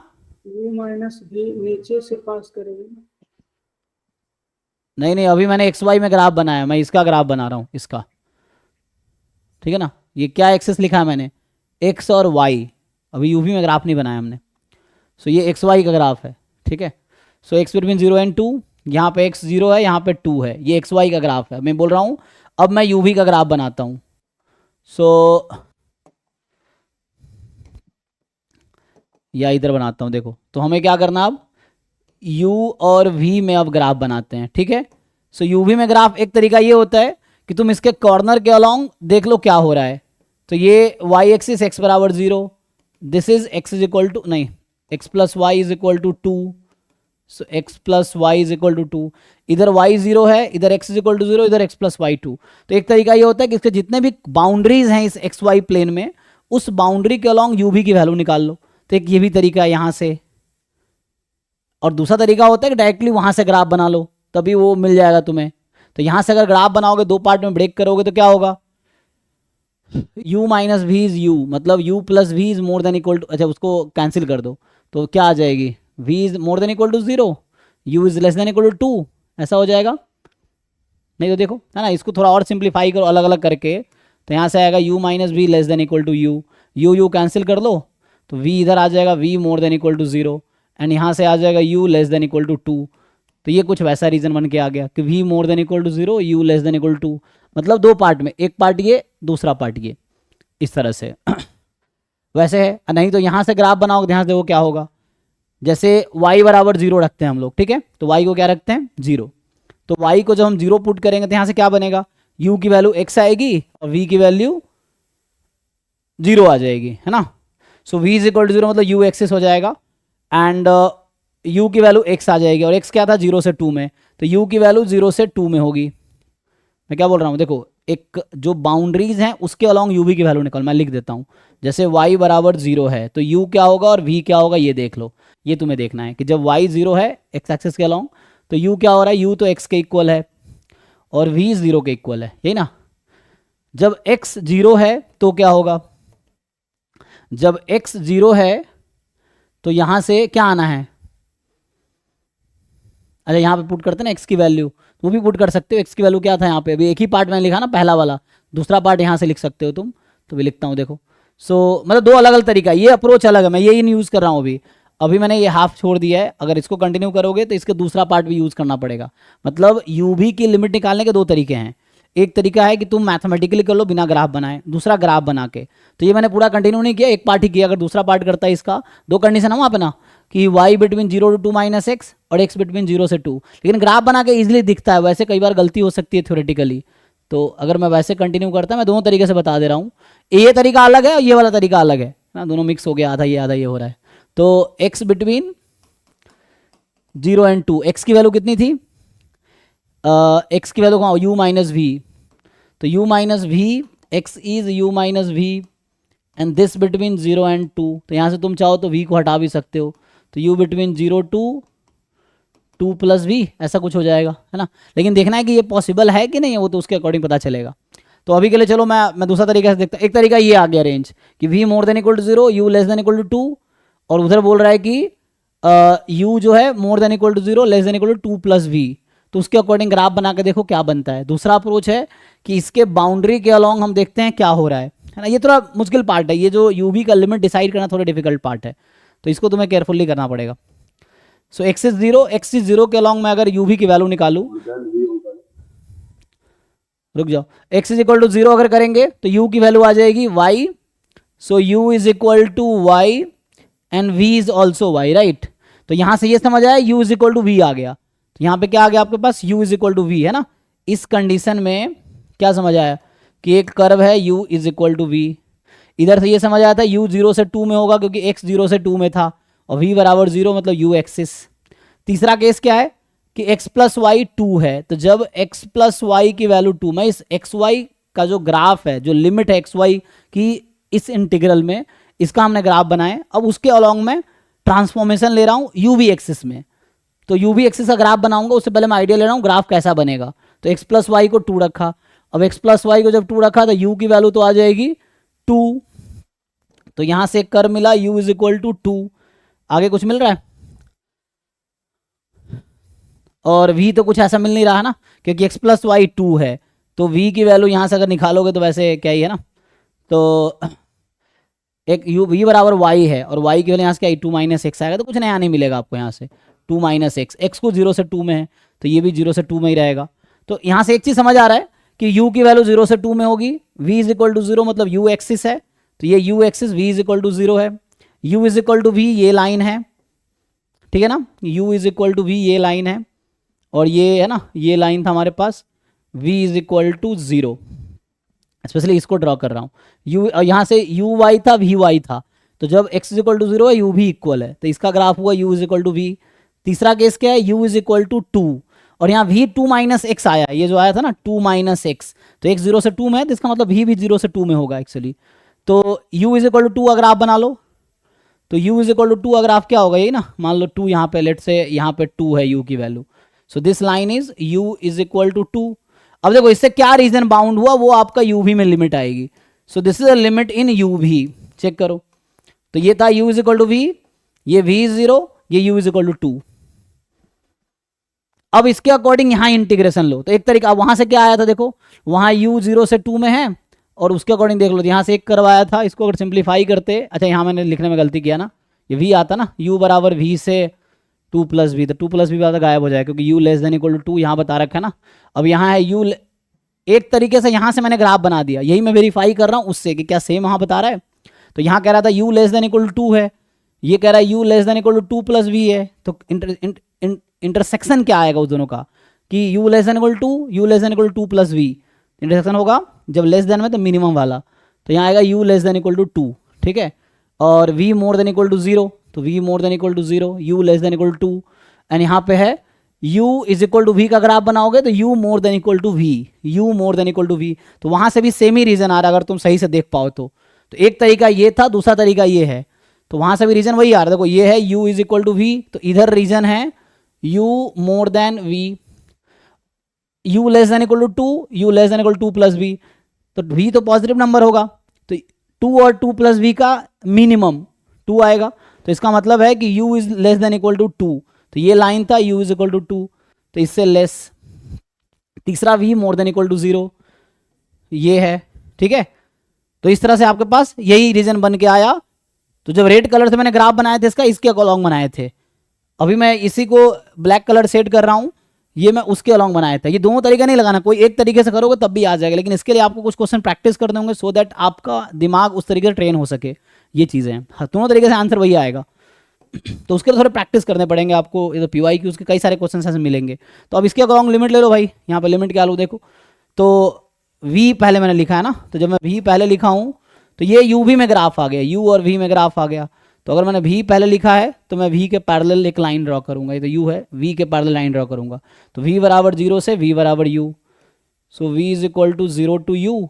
u माइनस भी नीचे से पास करेगी ना। नहीं नहीं, अभी मैंने एक्स वाई में ग्राफ बनाया, मैं इसका ग्राफ बना रहा हूँ इसका, ठीक है ना। ये क्या एक्सेस लिखा है मैंने, एक्स और वाई, अभी यूवी में ग्राफ नहीं बनाया हमने। सो ये एक्स वाई का ग्राफ है, ठीक है। सो एक्स बिटवीन 0 एंड 2, यहाँ पे x 0 है, यहाँ पे 2 है, ये एक्स वाई का ग्राफ है। मैं बोल रहा हूँ अब मैं यूवी का ग्राफ बनाता हूँ। सो या इधर बनाता हूँ, देखो तो हमें क्या करना, अब u और v में अब ग्राफ बनाते हैं, ठीक है। सो uv में ग्राफ एक तरीका ये होता है कि तुम इसके कॉर्नर के अलोंग देख लो क्या हो रहा है। तो ये y एक्सिस x बराबर 0, this is x is equal to नहीं x plus y is equal to 2, so x plus y is equal to 2, इधर y 0 है, इधर x इज इक्वल टू 0, इधर x प्लस वाई 2। तो एक तरीका ये होता है कि इसके जितने भी बाउंड्रीज हैं इस एक्स वाई प्लेन में, उस बाउंड्री के अलोंग u v की वैल्यू निकाल लो। तो एक ये भी तरीका है यहाँ से, और दूसरा तरीका होता है कि डायरेक्टली वहां से ग्राफ बना लो, तभी वो मिल जाएगा तुम्हें। तो यहां से अगर ग्राफ बनाओगे, दो पार्ट में ब्रेक करोगे तो क्या होगा, u minus v is u, मतलब u plus v is more than equal to, अच्छा उसको कैंसिल कर दो तो क्या आ जाएगी, v is more than equal to 0, u is less than equal to 2, ऐसा हो जाएगा। नहीं तो देखो है ना, इसको थोड़ा और सिंप्लीफाई करो अलग अलग करके, तो यहाँ से आएगा u minus v less than equal to u cancel कर लो तो v इधर आ जाएगा v more than equal to 0, and यहाँ से आ जाएगा u less than equal to 2। तो ये कुछ वैसा रीजन बन के आ गया कि v more than equal to 0, u less than equal to 2, मतलब दो पार्ट में, एक पार्ट ये दूसरा पार्ट ये, इस तरह से वैसे है। नहीं तो यहाँ से ग्राफ बनाओगे, ध्यान से देखो क्या होगा, जैसे y बराबर 0 रखते हैं हम लोग, ठीक है, तो y को क्या रखते हैं 0, तो y को जब हम 0 पुट करेंगे तो यहाँ से क्या बनेगा, u की वैल्यू x आएगी और v की वैल्यू 0 आ जाएगी, है ना। सो v इज इक्वल टू 0 मतलब u एक्सिस हो जाएगा, एंड u की वैल्यू x आ जाएगी, और x क्या था 0 से 2 में, तो u की वैल्यू 0 से 2 में होगी। मैं क्या बोल रहा हूँ, देखो एक जो बाउंड्रीज हैं उसके अलोंग u v की वैल्यू निकाल, मैं लिख देता हूँ। जैसे y बराबर 0 है तो u क्या होगा और v क्या होगा, ये देख लो, ये तुम्हें देखना है कि जब y 0 है x एक्सिस के अलोंग तो u क्या हो रहा है, u तो x के इक्वल है और v 0 के इक्वल है, यही ना। जब x 0 है तो क्या होगा, जब x 0 है तो यहां से क्या आना है, अच्छा यहाँ पे पुट करते हैं ना x की वैल्यू, वो भी पुट कर सकते हो। x की वैल्यू क्या था यहाँ पे, अभी एक ही पार्ट मैंने लिखा ना पहला वाला, दूसरा पार्ट यहाँ से लिख सकते हो तुम, तो भी लिखता हूँ देखो। सो मतलब दो अलग अलग तरीका, ये अप्रोच अलग है, मैं यही नहीं यूज़ कर रहा हूँ अभी। अभी मैंने ये हाफ छोड़ दिया है, अगर इसको कंटिन्यू करोगे तो इसका दूसरा पार्ट भी यूज़ करना पड़ेगा। मतलब u की लिमिट निकालने के दो तरीके हैं, एक तरीका है कि तुम मैथमेटिकली कर लो बिना ग्राफ बनाए, दूसरा ग्राफ बना के। तो ये मैंने पूरा कंटिन्यू नहीं किया, एक पार्ट ही किया। अगर दूसरा पार्ट करता है इसका, दो कंडीशन है वहाँ पे ना कि y between 0 to 2 minus x और x बिटवीन 0 से 2, लेकिन ग्राफ बना के इजीली दिखता है, वैसे कई बार गलती हो सकती है थ्योरेटिकली। तो अगर मैं वैसे कंटिन्यू करता, मैं दोनों तरीके से बता दे रहा हूँ, ये तरीका अलग है और ये वाला तरीका अलग है ना, दोनों मिक्स हो गया, आधा ये हो रहा है। तो x बिटवीन 0 and 2, x की वैल्यू कितनी थी, x की वैल्यू u माइनस वी, तो u minus v, x is u minus v, and this between 0 and 2। तो यहाँ से तुम चाहो तो v को हटा भी सकते हो, तो u between 0 to 2 plus v, ऐसा कुछ हो जाएगा, है ना। लेकिन देखना है कि ये पॉसिबल है कि नहीं है, वो तो उसके अकॉर्डिंग पता चलेगा। तो अभी के लिए चलो मैं दूसरा तरीका से देखता हूँ। एक तरीका ये आ गया रेंज कि v more than equal to 0, u less than equal to 2, और उधर बोल रहा है कि u जो है more than equal to 0 less than equal to 2 plus v, तो उसके अकॉर्डिंग ग्राफ बना के देखो क्या बनता है। दूसरा अप्रोच है कि इसके बाउंड्री के अलोंग हम देखते हैं क्या हो रहा है ना। ये थोड़ा मुश्किल पार्ट है, ये जो u का लिमिट डिसाइड करना थोड़ा डिफिकल्ट पार्ट है, तो इसको तुम्हें केयरफुली करना पड़ेगा। सो x इज 0 के अलोंग मैं अगर u की वैल्यू निकालूं, रुक जाओ, x इज इक्वल टू 0 अगर करेंगे तो u की वैल्यू आ जाएगी y, so u is equal to y and v is also y, right. तो यहां से ये समझ आया u is equal to v आ गया, तो यहाँ पे क्या आ गया आपके पास, u is equal to v, है ना। इस कंडीशन में क्या समझ आया कि एक कर्व है u is equal to v, इधर से ये समझ आया था u 0 से 2 में होगा क्योंकि x 0 से 2 में था, और v बराबर 0 मतलब u एक्सिस। तीसरा केस क्या है कि x प्लस वाई 2 है, तो जब x प्लस वाई की वैल्यू 2, मैं इस एक्स वाई का जो ग्राफ है, जो लिमिट है एक्स वाई की इस इंटीग्रल में, इसका हमने ग्राफ बनाए। अब उसके अलोंग में ट्रांसफॉर्मेशन ले रहा हूँ यू वी एक्सिस में, तो यू वी एक्सिस का ग्राफ बनाऊंगा, उससे पहले मैं आइडिया ले रहा हूँ ग्राफ कैसा बनेगा। तो x प्लस वाई को 2 रखा, अब x प्लस वाई को जब 2 रखा तो u की वैल्यू तो आ जाएगी 2, तो यहां से एक कर्व मिला u इज इक्वल टू 2, आगे कुछ मिल रहा है, और v तो कुछ ऐसा मिल नहीं रहा ना क्योंकि x प्लस वाई 2 है, तो v की वैल्यू यहां से अगर निकालोगे तो वैसे क्या ही है ना, तो एक u v बराबर y है और y की वैल्यू यहाँ से क्या 2 माइनस एक्स आएगा, तो कुछ नया नहीं मिलेगा आपको यहाँ से, 2 माइनस एक्स, एक्स को 0 से 2 में है तो ये भी 0 से 2 में ही रहेगा। तो यहाँ से एक चीज़ समझ आ रहा है कि u की वैल्यू 0 से 2 में होगी, v इज इक्वल टू 0 मतलब u एक्सिस है, तो ये u axis v is equal to 0 है, u is equal to v ये लाइन है, ठीक है ना, u is equal to v, ये लाइन है, और ये है ना, ये लाइन था हमारे पास, v is equal to 0, specially इसको ड्रॉ कर रहा हूँ, u यहाँ से u y था, v y था, तो जब x इज इक्वल टू 0 है, u भी इक्वल है, तो इसका ग्राफ हुआ u is equal to v। तीसरा केस क्या है, u इज इक्वल टू 2, और यहाँ v 2 माइनस x आया, ये जो आया था ना 2 माइनस x, तो x 0 से 2 में है, तो इसका मतलब v भी 0 से 2 में होगा एक्चुअली। तो u इज इक्वल टू 2 अगर आप बना लो, तो u इज इक्वल टू 2 अगर आप क्या होगा, ये ना मान लो 2 यहाँ पे, लेट से यहाँ पे 2 है u की वैल्यू, so this line is u is equal to 2। अब देखो इससे क्या रीजन बाउंड हुआ, वो आपका u भी में लिमिट आएगी, so this is a limit in u भी, चेक करो, तो ये था u is equal to v, ये v इज 0, ये u इज इक्वल टू 2। अब इसके अकॉर्डिंग यहाँ इंटीग्रेशन लो, तो एक तरीका वहां से क्या आया था, देखो वहां u 0 से 2 में है, और उसके अकॉर्डिंग देख लो, यहाँ से एक करवाया था, इसको अगर सिंप्लीफाई करते, अच्छा यहाँ मैंने लिखने में गलती किया ना, ये v आता ना, u बराबर v से 2 प्लस v, तो 2 प्लस v बाद गायब हो जाए, क्योंकि u less than equal to 2 यहाँ बता रखा है ना। अब यहाँ है u, एक तरीके से यहाँ से मैंने ग्राफ बना दिया, यही मैं वेरीफाई कर रहा हूँ उससे कि क्या सेम वहाँ बता रहा है। तो यहाँ कह रहा था u less than equal to 2 है, ये कह रहा है u less than equal to 2 plus v है, तो इंटरसेक्शन क्या आएगा उस दोनों का, कि u less than equal to, u less than equal to 2 plus v, intersection होगा जब लेस देन में तो मिनिमम वाला, तो यहाँ आएगा u less than equal to 2, ठीक है, और v more than equal to 0, तो v more than equal to 0, u less than equal to, and यहाँ पे है u is equal to v का ग्राफ बनाओगे तो u more than equal to v, u more than equal to v, तो वहाँ से भी सेम ही रीजन आ रहा है अगर तुम सही से देख पाओ तो एक तरीका ये था, दूसरा तरीका ये है, तो वहाँ से भी रीजन वही आ रहा है, देखो ये है u is equal to v, तो इधर रीजन है u more than v, u less than equal to 2, u less than equal to 2 plus v, तो v तो पॉजिटिव नंबर होगा, तो 2 और 2 प्लस v का मिनिमम 2 आएगा, तो इसका मतलब है कि u is less than equal to 2, तो ये लाइन था u इज इक्वल टू 2, तो इससे लेस। तीसरा v more than equal to 0, ये है, ठीक है, तो इस तरह से आपके पास यही रीजन बन के आया। तो जब रेड कलर से मैंने ग्राफ बनाए थे इसका, इसके अलोंग बनाए थे, अभी मैं इसी को ब्लैक कलर सेट कर रहा हूँ, ये मैं उसके अलोंग बनाया था। ये दोनों तरीका नहीं लगाना, कोई एक तरीके से करोगे तब भी आ जाएगा, लेकिन इसके लिए आपको कुछ क्वेश्चन प्रैक्टिस करने होंगे सो दैट आपका दिमाग उस तरीके से ट्रेन हो सके। ये चीज़ें हैं, हाँ, दोनों तरीके से आंसर वही आएगा तो उसके लिए थोड़े प्रैक्टिस करने पड़ेंगे आपको। ये तो पीवाई की उसके कई सारे क्वेश्चन ऐसे मिलेंगे। तो अब इसके अलोंग लिमिट ले लो भाई, यहाँ पे लिमिट क्या लो देखो, तो v पहले मैंने लिखा है ना, तो जब मैं v पहले लिखा हूँ तो ये u भी में ग्राफ आ गया, u और v में ग्राफ आ गया। तो अगर मैंने v पहले लिखा है तो मैं v के पैरेलल एक लाइन ड्रॉ करूंगा, ये तो u है, v के पैरेलल लाइन ड्रॉ करूंगा, तो v बराबर 0 से v बराबर u, so v is equal to 0 to u,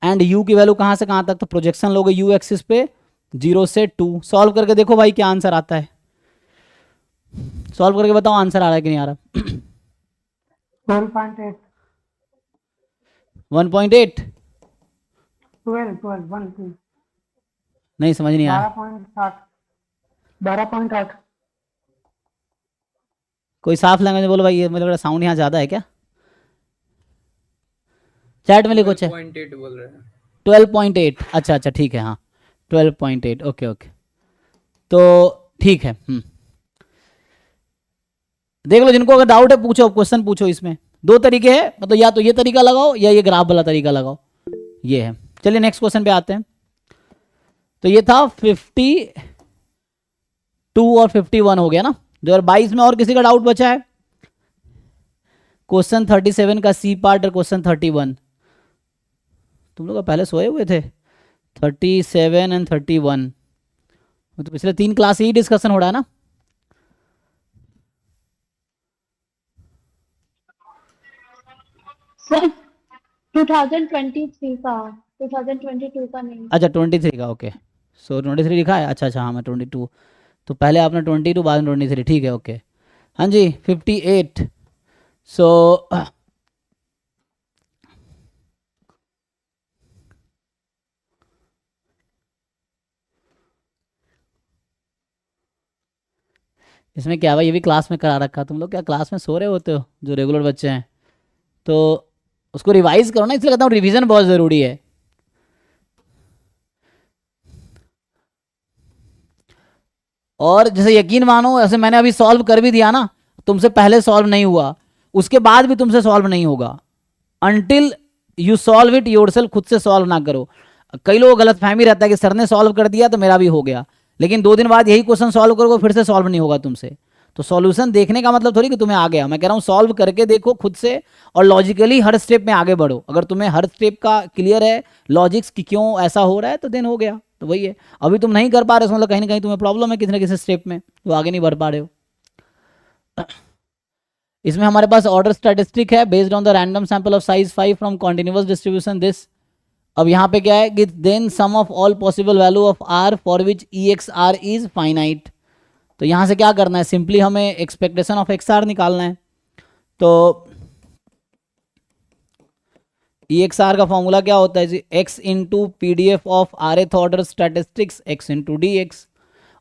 and u की वैल्यू कहाँ से कहाँ तक, तो प्रोजेक्शन लोगे u एक्सिस पे 0 से 2। सॉल्व करके देखो भाई क्या आंसर आता है, सॉल्व करके बताओ आंसर आ रहा है कि नहीं आ रहा। 12.8 1.8 12 नहीं समझ नहीं आया, 12.8 कोई साफ लैंग्वेज में बोलो भाई, ये मतलब साउंड यहाँ ज़्यादा है क्या, चैट में लिखो। 12.8 बोल रहे हैं। 12.8, अच्छा अच्छा ठीक है, हाँ 12.8, ओके ओके, तो ठीक है। देख लो, जिनको अगर डाउट है पूछो, क्वेश्चन पूछो। इसमें दो तरीके हैं, मतलब या तो ये तरीका लगाओ या ये ग्राफ वाला तरीका लगाओ, ये है। चलिए नेक्स्ट क्वेश्चन पे आते हैं। तो ये था 52 और 51 हो गया ना। 2022 में और किसी का डाउट बचा है? क्वेश्चन 37 का सी पार्ट और क्वेश्चन 31। तुम लोग पहले सोए हुए थे? 37 एंड 31 तो पिछले 3 क्लास ही डिस्कशन हो रहा है ना। सर 2023 का, 2022 का नहीं। अच्छा 23 का, ओके। सो 23 लिखा है, अच्छा अच्छा, हाँ मैं 22, तो पहले आपने 22 बाद में 23, ठीक है ओके। हाँ जी 58। सो इसमें क्या भाई, ये भी क्लास में करा रखा। तुम लोग क्या क्लास में सो रहे होते हो जो रेगुलर बच्चे हैं? तो उसको रिवाइज करो ना, इसलिए कहता हूँ रिवीजन बहुत ज़रूरी है। और जैसे यकीन मानो, ऐसे मैंने अभी सॉल्व कर भी दिया ना, तुमसे पहले सॉल्व नहीं हुआ, उसके बाद भी तुमसे सॉल्व नहीं होगा until you solve it yourself. खुद से सॉल्व ना करो। कई लोगों को गलतफहमी रहता है कि सर ने सॉल्व कर दिया तो मेरा भी हो गया। लेकिन 2 दिन बाद यही क्वेश्चन सॉल्व करोगे फिर से सॉल्व नहीं होगा तुमसे। तो सॉल्यूशन देखने का मतलब थोड़ी कि तुम्हें आ गया, मैं कह रहा हूँ सॉल्व करके देखो खुद से और लॉजिकली हर स्टेप में आगे बढ़ो। अगर तुम्हें हर स्टेप का क्लियर है लॉजिक्स कि क्यों ऐसा हो रहा है तो देन हो गया। तो वही है, अभी तुम नहीं कर पा रहे हो मतलब कहीं ना कहीं तुम्हें प्रॉब्लम है किसी ना किसी स्टेप में, तो आगे नहीं बढ़ पा रहे हो। इसमें हमारे पास ऑर्डर स्टैटिस्टिक है based on the random sample of size 5 from continuous distribution दिस। अब यहाँ पे क्या है कि then sum of all possible value of r for which E x are is finite. तो यहाँ से क्या करना है, सिंपली हमें एक्सपेक्टेशन ऑफ एक्स आर निकालना है। तो ई एक्स आर का फॉर्मूला क्या होता है जी, x into P D F of r th order statistics x into d x,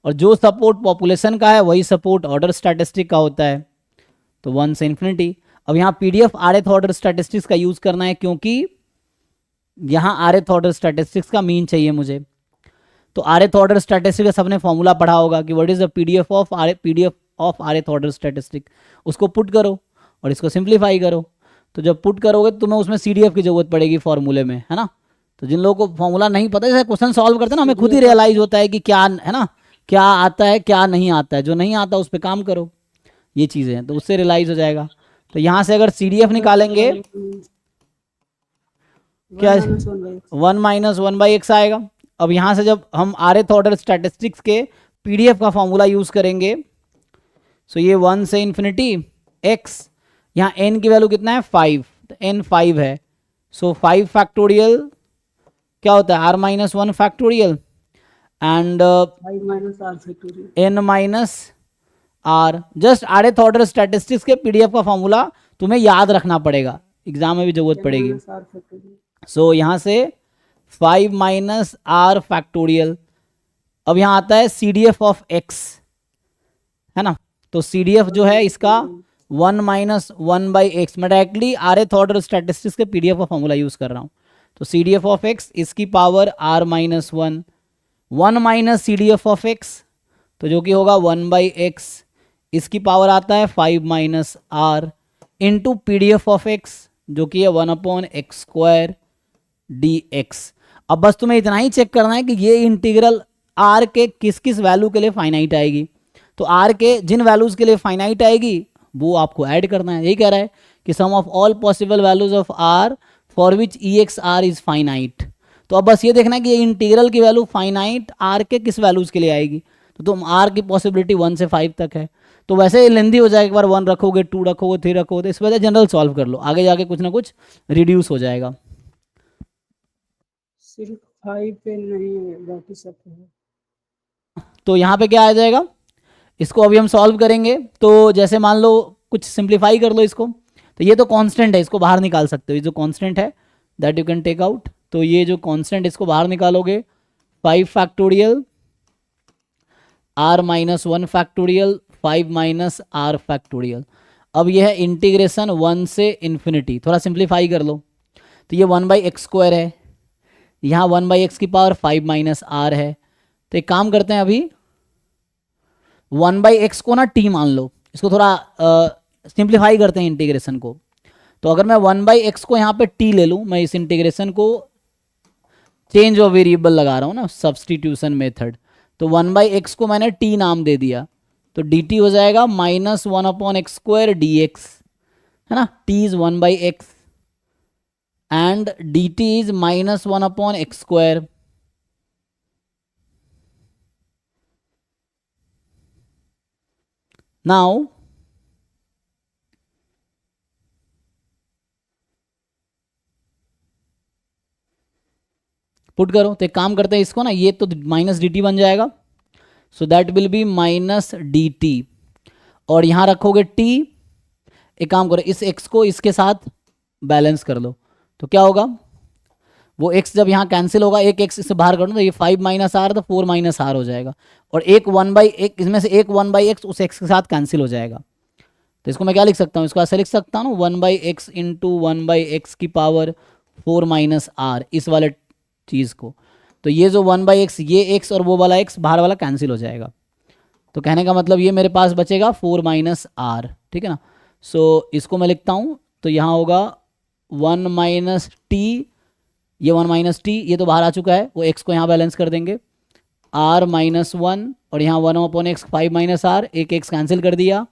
और जो सपोर्ट पॉपुलेशन का है वही सपोर्ट ऑर्डर स्टैटिस्टिक का होता है, तो 1 से इन्फिनिटी। अब यहाँ P D F R th order statistics का यूज़ करना है क्योंकि यहाँ आर एथ ऑर्डर स्टैटिस्टिक्स का मीन चाहिए मुझे। तो आर एथ ऑर्डर स्टैटिस्टिक का सबने फॉर्मूला पढ़ा होगा कि what is the PDF of r th order statistic, उसको पुट करो और इसको सिंप्लीफाई करो। तो जब पुट करोगे तो तुम्हें उसमें सीडीएफ की जरूरत पड़ेगी फॉर्मूले में, है ना। तो जिन लोगों को फॉर्मूला नहीं पता, जैसे क्वेश्चन सॉल्व करते हैं ना, हमें खुद ही रियलाइज होता है कि क्या है ना, क्या आता है क्या नहीं आता है, जो नहीं आता उस पर काम करो, ये चीज़ें हैं, तो उससे रियलाइज हो जाएगा। तो यहाँ से अगर सीडीएफ निकालेंगे क्या 1 माइनस 1/x आएगा। अब यहाँ से जब हम आर एथ ऑर्डर स्टैटिस्टिक्स के पीडीएफ का फॉर्मूला यूज़ करेंगे, सो ये 1 से इन्फिनिटी x, यहाँ n की वैल्यू कितना है 5, तो n 5 है, सो 5 फैक्टोरियल क्या होता है r minus 1 factorial and 5 minus r factorial n minus r. Just r th order statistics के पीडीएफ का फॉर्मूला तुम्हें याद रखना पड़ेगा, एग्जाम में भी जरूरत पड़ेगी। आर फैक्टोरियल सो यहाँ से 5 माइनस आर फैक्टोरियल। अब यहाँ आता है C D F of x, है ना। तो सी डी एफ जो है इसका 1 माइनस 1/x, मैं directly r th order statistics के पीडीएफ का फॉर्मूला यूज़ कर रहा हूँ। तो C D F of x इसकी power r minus 1 minus C D F of x, तो जो कि होगा 1/x, इसकी पावर आता है 5 minus r into P D F of x जो कि है 1/x² dx। अब बस तुम्हें इतना ही चेक करना है कि ये इंटीग्रल r के किस किस वैल्यू के लिए फाइनाइट आएगी। तो r के जिन वैल्यूज के लिए फाइनाइट आएगी वो आपको ऐड करना है। यही कह रहा है कि sum of all possible values of r for which E x are is finite. तो अब बस ये देखना है कि ये इंटीग्रल की वैल्यू फाइनाइट r के किस वैल्यूज के लिए आएगी। तो तुम r की पॉसिबिलिटी 1 से 5 तक है, तो वैसे लेंदी हो जाएगा, एक बार 1 रखोगे 2 रखोगे 3 रखोगे, तो इस वजह से जनरल सॉल्व कर लो, आगे जाके कुछ ना कुछ रिड्यूस हो जाएगा। सिर्फ 5 पे नहीं है, बाकी सब पे है। तो यहाँ पे क्या आ जाएगा, इसको अभी हम सॉल्व करेंगे। तो जैसे मान लो कुछ सिंप्लीफाई कर लो इसको, तो ये तो कांस्टेंट है, इसको बाहर निकाल सकते हो, ये जो कांस्टेंट है that you can take out. तो ये जो कांस्टेंट इसको बाहर निकालोगे 5 factorial r minus 1 factorial 5 minus r factorial. अब ये है इंटीग्रेशन 1 से इन्फिनिटी, थोड़ा सिंप्लीफाई कर लो। तो ये 1/x² है, यहाँ 1/x की पावर 5 माइनस r है। तो एक काम करते हैं, अभी 1/x को ना t मान लो, इसको थोड़ा सिंप्लीफाई करते हैं इंटीग्रेशन को। तो अगर मैं 1/x को यहाँ पे t ले लूँ, मैं इस इंटीग्रेशन को चेंज ऑफ वेरिएबल लगा रहा हूँ ना, सब्सटीट्यूशन मेथड। तो 1/x को मैंने t नाम दे दिया, तो dt हो जाएगा माइनस 1/x² dx, है ना। t is 1/x and dt is minus 1/x²। Now put करो, तो एक काम करते हैं इसको ना, ये तो माइनस dt बन जाएगा, so that will be minus dt, और यहाँ रखोगे t। एक काम करो, इस x को इसके साथ बैलेंस कर लो, तो क्या होगा, वो x जब यहाँ कैंसिल होगा, एक x इससे बाहर करो तो ये 5 माइनस r तो 4 माइनस r हो जाएगा, और एक 1/x इसमें से एक 1/x उस x के साथ कैंसिल हो जाएगा। तो इसको मैं क्या लिख सकता हूँ, इसको ऐसे लिख सकता हूँ 1/x इंटू 1/x की पावर 4 माइनस r, इस वाले चीज़ को। तो ये जो 1/x, ये x और वो वाला x बाहर वाला कैंसिल हो जाएगा। तो कहने का मतलब ये मेरे पास बचेगा 4 माइनस r, ठीक है ना। सो इसको मैं लिखता हूँ, तो यहाँ होगा 1 माइनस t, ये 1 माइनस t, ये तो बाहर आ चुका है, वो x को यहाँ बैलेंस कर देंगे, आर माइनस वन, और यहाँ 1/x 5 माइनस आर, एक एक्स कैंसिल कर दिया,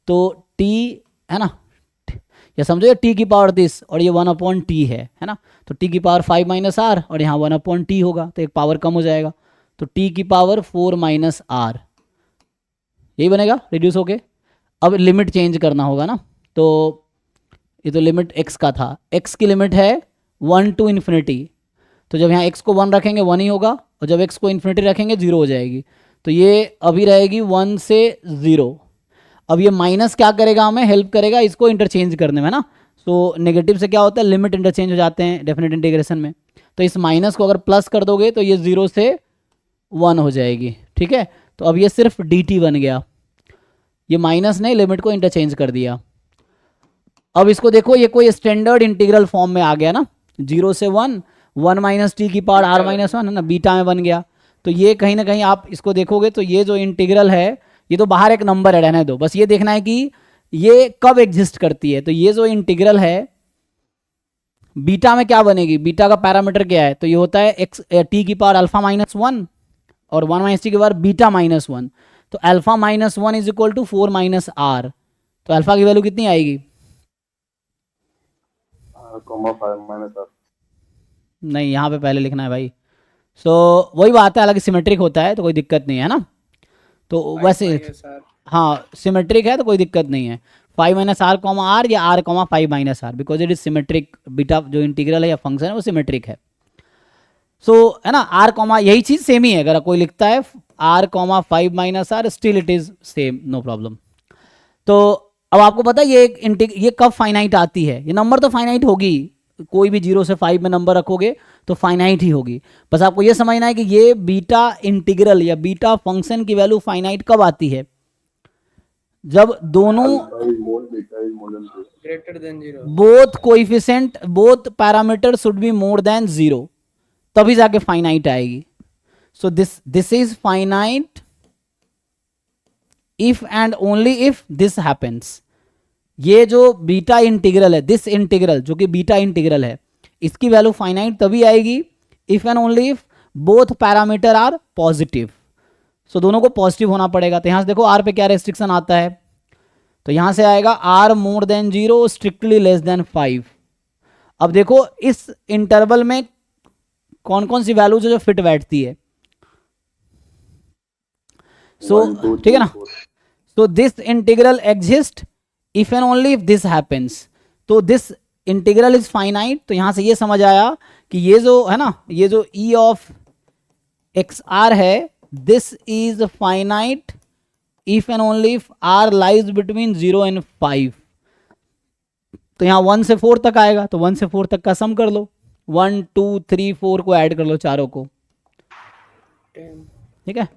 तो टी है ना, या समझो ये टी की पावर दिस और ये 1/t है ना, तो टी की पावर 5 माइनस आर और यहाँ 1/t होगा, तो एक पावर कम हो जाएगा, तो टी की पावर 4 माइनस आर, यही बनेगा रिड्यूस होके। अब लिमिट चेंज करना होगा ना, तो ये तो लिमिट x का था, x की लिमिट है 1 टू इन्फिनिटी, तो जब यहाँ x को 1 रखेंगे 1 ही होगा, और जब x को इन्फिनिटी रखेंगे 0 हो जाएगी, तो ये अभी रहेगी 1 से 0। अब ये माइनस क्या करेगा, हमें हेल्प करेगा इसको इंटरचेंज करने में ना, तो नेगेटिव से क्या होता है, लिमिट इंटरचेंज हो जाते हैं डेफिनेट इंटीग्रेशन में, तो इस माइनस को अगर प्लस कर दोगे तो ये 0 से 1 हो जाएगी, ठीक है। तो अब ये सिर्फ dt बन गया, ये माइनस ने लिमिट को इंटरचेंज कर दिया। अब इसको देखो, ये कोई स्टैंडर्ड इंटीग्रल फॉर्म में आ गया ना, 0 से 1, 1 माइनस टी की पावर आर माइनस वन है ना, बीटा में बन गया। तो ये कहीं ना कहीं आप इसको देखोगे तो ये जो इंटीग्रल है, ये तो बाहर एक नंबर है, रहने दो, बस ये देखना है कि ये कब एग्जिस्ट करती है। तो ये जो इंटीग्रल है बीटा में क्या बनेगी, बीटा का पैरामीटर क्या है, तो ये होता है एक्स टी की पावर अल्फा माइनस वन और 1 माइनस टी की पावर बीटा माइनस वन, तो alpha minus one is equal to 4 minus r, तो अल्फा की वैल्यू कितनी आएगी, नहीं यहाँ पे पहले लिखना है भाई। सो वही बात है, हालांकि सिमेट्रिक होता है तो कोई दिक्कत नहीं है ना, तो वैसे हाँ सिमेट्रिक है तो कोई दिक्कत नहीं है, 5 माइनस आर कॉमा आर या r comma 5 minus r, because it is symmetric, beta जो इंटीग्रल है या फंक्शन है वो सिमेट्रिक है। सो है ना, आर कॉमा यही चीज़ सेम ही है, अगर कोई लिखता है r comma 5 minus r still it is same, no problem. तो अब आपको पता है ये कब फाइनाइट आती है, ये नंबर तो फाइनाइट होगी, कोई भी 0 से 5 में नंबर रखोगे तो फाइनाइट ही होगी, बस आपको ये समझना है कि ये बीटा इंटीग्रल या बीटा फंक्शन की वैल्यू फाइनाइट कब आती है, जब दोनों greater than 0, both coefficient both parameter should be more than 0, तभी जाके फाइनाइट आएगी। So this is finite if and only if this happens. ये जो बीटा इंटीग्रल है, दिस इंटीग्रल जो कि बीटा इंटीग्रल है, इसकी वैल्यू फाइनाइट तभी आएगी if and only if both parameter are positive. So दोनों को पॉजिटिव होना पड़ेगा, तो यहां से देखो आर पे क्या रेस्ट्रिक्शन आता है, तो यहां से आएगा r more than 0 strictly less than 5। अब देखो इस इंटरवल में कौन कौन सी वैल्यूज है जो फिट बैठती है, सो ठीक है ना, so this integral exists if and only if this happens, तो this integral is finite। तो यहां से ये समझ आया कि ये जो है ना, ये जो e of x r है, this is finite if and only if r lies between 0 and 5। तो यहाँ 1 से 4 तक आएगा, तो 1 से 4 तक का सम कर लो, 1 2 3 4 को ऐड कर लो, चारों को, 10, ठीक है,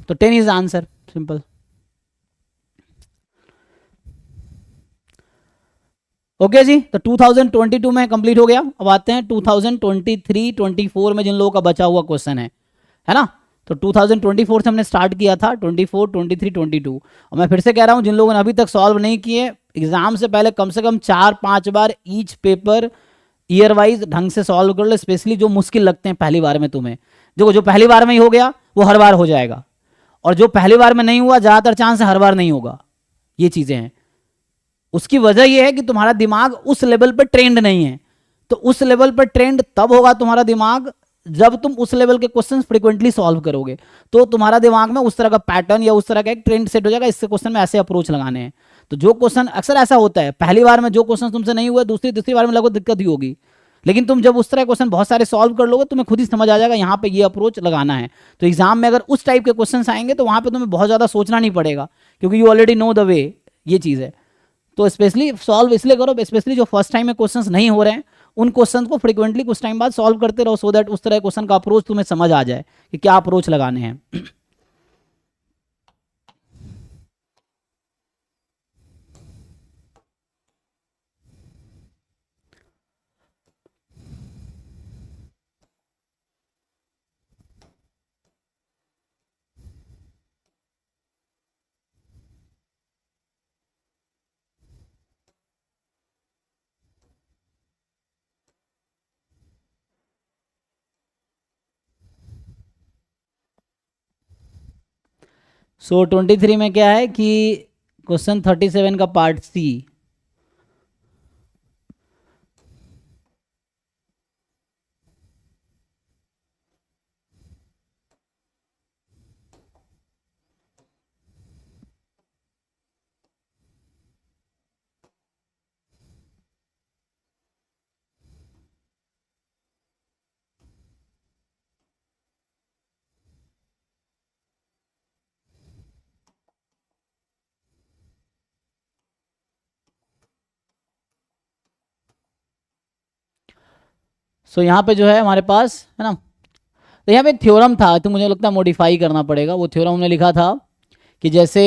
तो 10 इज आंसर, सिंपल। ओके जी, तो 2022 में कंप्लीट हो गया। अब आते हैं 2023-24 में जिन लोगों का बचा हुआ क्वेश्चन है ना, तो 2024 से हमने स्टार्ट किया था, 24 23 22, और मैं फिर से कह रहा हूं जिन लोगों ने अभी तक सॉल्व नहीं किए, एग्जाम से पहले कम से कम 4-5 बार ईच पेपर ईयर वाइज ढंग से सॉल्व कर लो, स्पेशली जो मुश्किल लगते हैं पहली बार में तुम्हें, जो पहली बार में ही हो गया वो हर बार हो जाएगा, और जो पहली बार में नहीं हुआ ज़्यादातर चांस है हर बार नहीं होगा, ये चीज़ें हैं। उसकी वजह यह है कि तुम्हारा दिमाग उस लेवल पर ट्रेंड नहीं है, तो उस लेवल पर ट्रेंड तब होगा तुम्हारा दिमाग जब तुम उस लेवल के क्वेश्चंस फ्रीक्वेंटली सॉल्व करोगे, तो तुम्हारा दिमाग में उस तरह का पैटर्न या उस तरह का एक ट्रेंड सेट हो जाएगा, इससे क्वेश्चन में ऐसे अप्रोच लगाने हैं। तो जो क्वेश्चन अक्सर ऐसा होता है, पहली बार में जो क्वेश्चन तुमसे नहीं हुआ दूसरी तीसरी बार में लगभग दिक्कत ही होगी, लेकिन तुम जब उस तरह क्वेश्चन बहुत सारे सॉल्व कर लोगे तुम्हें खुद ही समझ आ जाएगा यहाँ पे ये अप्रोच लगाना है। तो एग्जाम में अगर उस टाइप के क्वेश्चंस आएंगे तो वहाँ पे तुम्हें बहुत ज़्यादा सोचना नहीं पड़ेगा, क्योंकि you already know the way, ये चीज़ है। तो स्पेशली सॉल्व इसलिए करो, स्पेशली जो फर्स्ट टाइम में क्वेश्चंस नहीं हो रहे हैं उन क्वेश्चंस को फ्रीक्वेंटली कुछ टाइम बाद सॉल्व करते रहो, सो दैट उस तरह क्वेश्चन का अप्रोच तुम्हें समझ आ जाए कि क्या अप्रोच लगाने हैं। सो 23 में क्या है कि क्वेश्चन 37 का पार्ट सी, सो यहाँ पे जो है हमारे पास है ना, तो यहाँ पे एक थ्योरम था, तो मुझे लगता है मॉडिफाई करना पड़ेगा। वो थ्योरम हमने लिखा था कि जैसे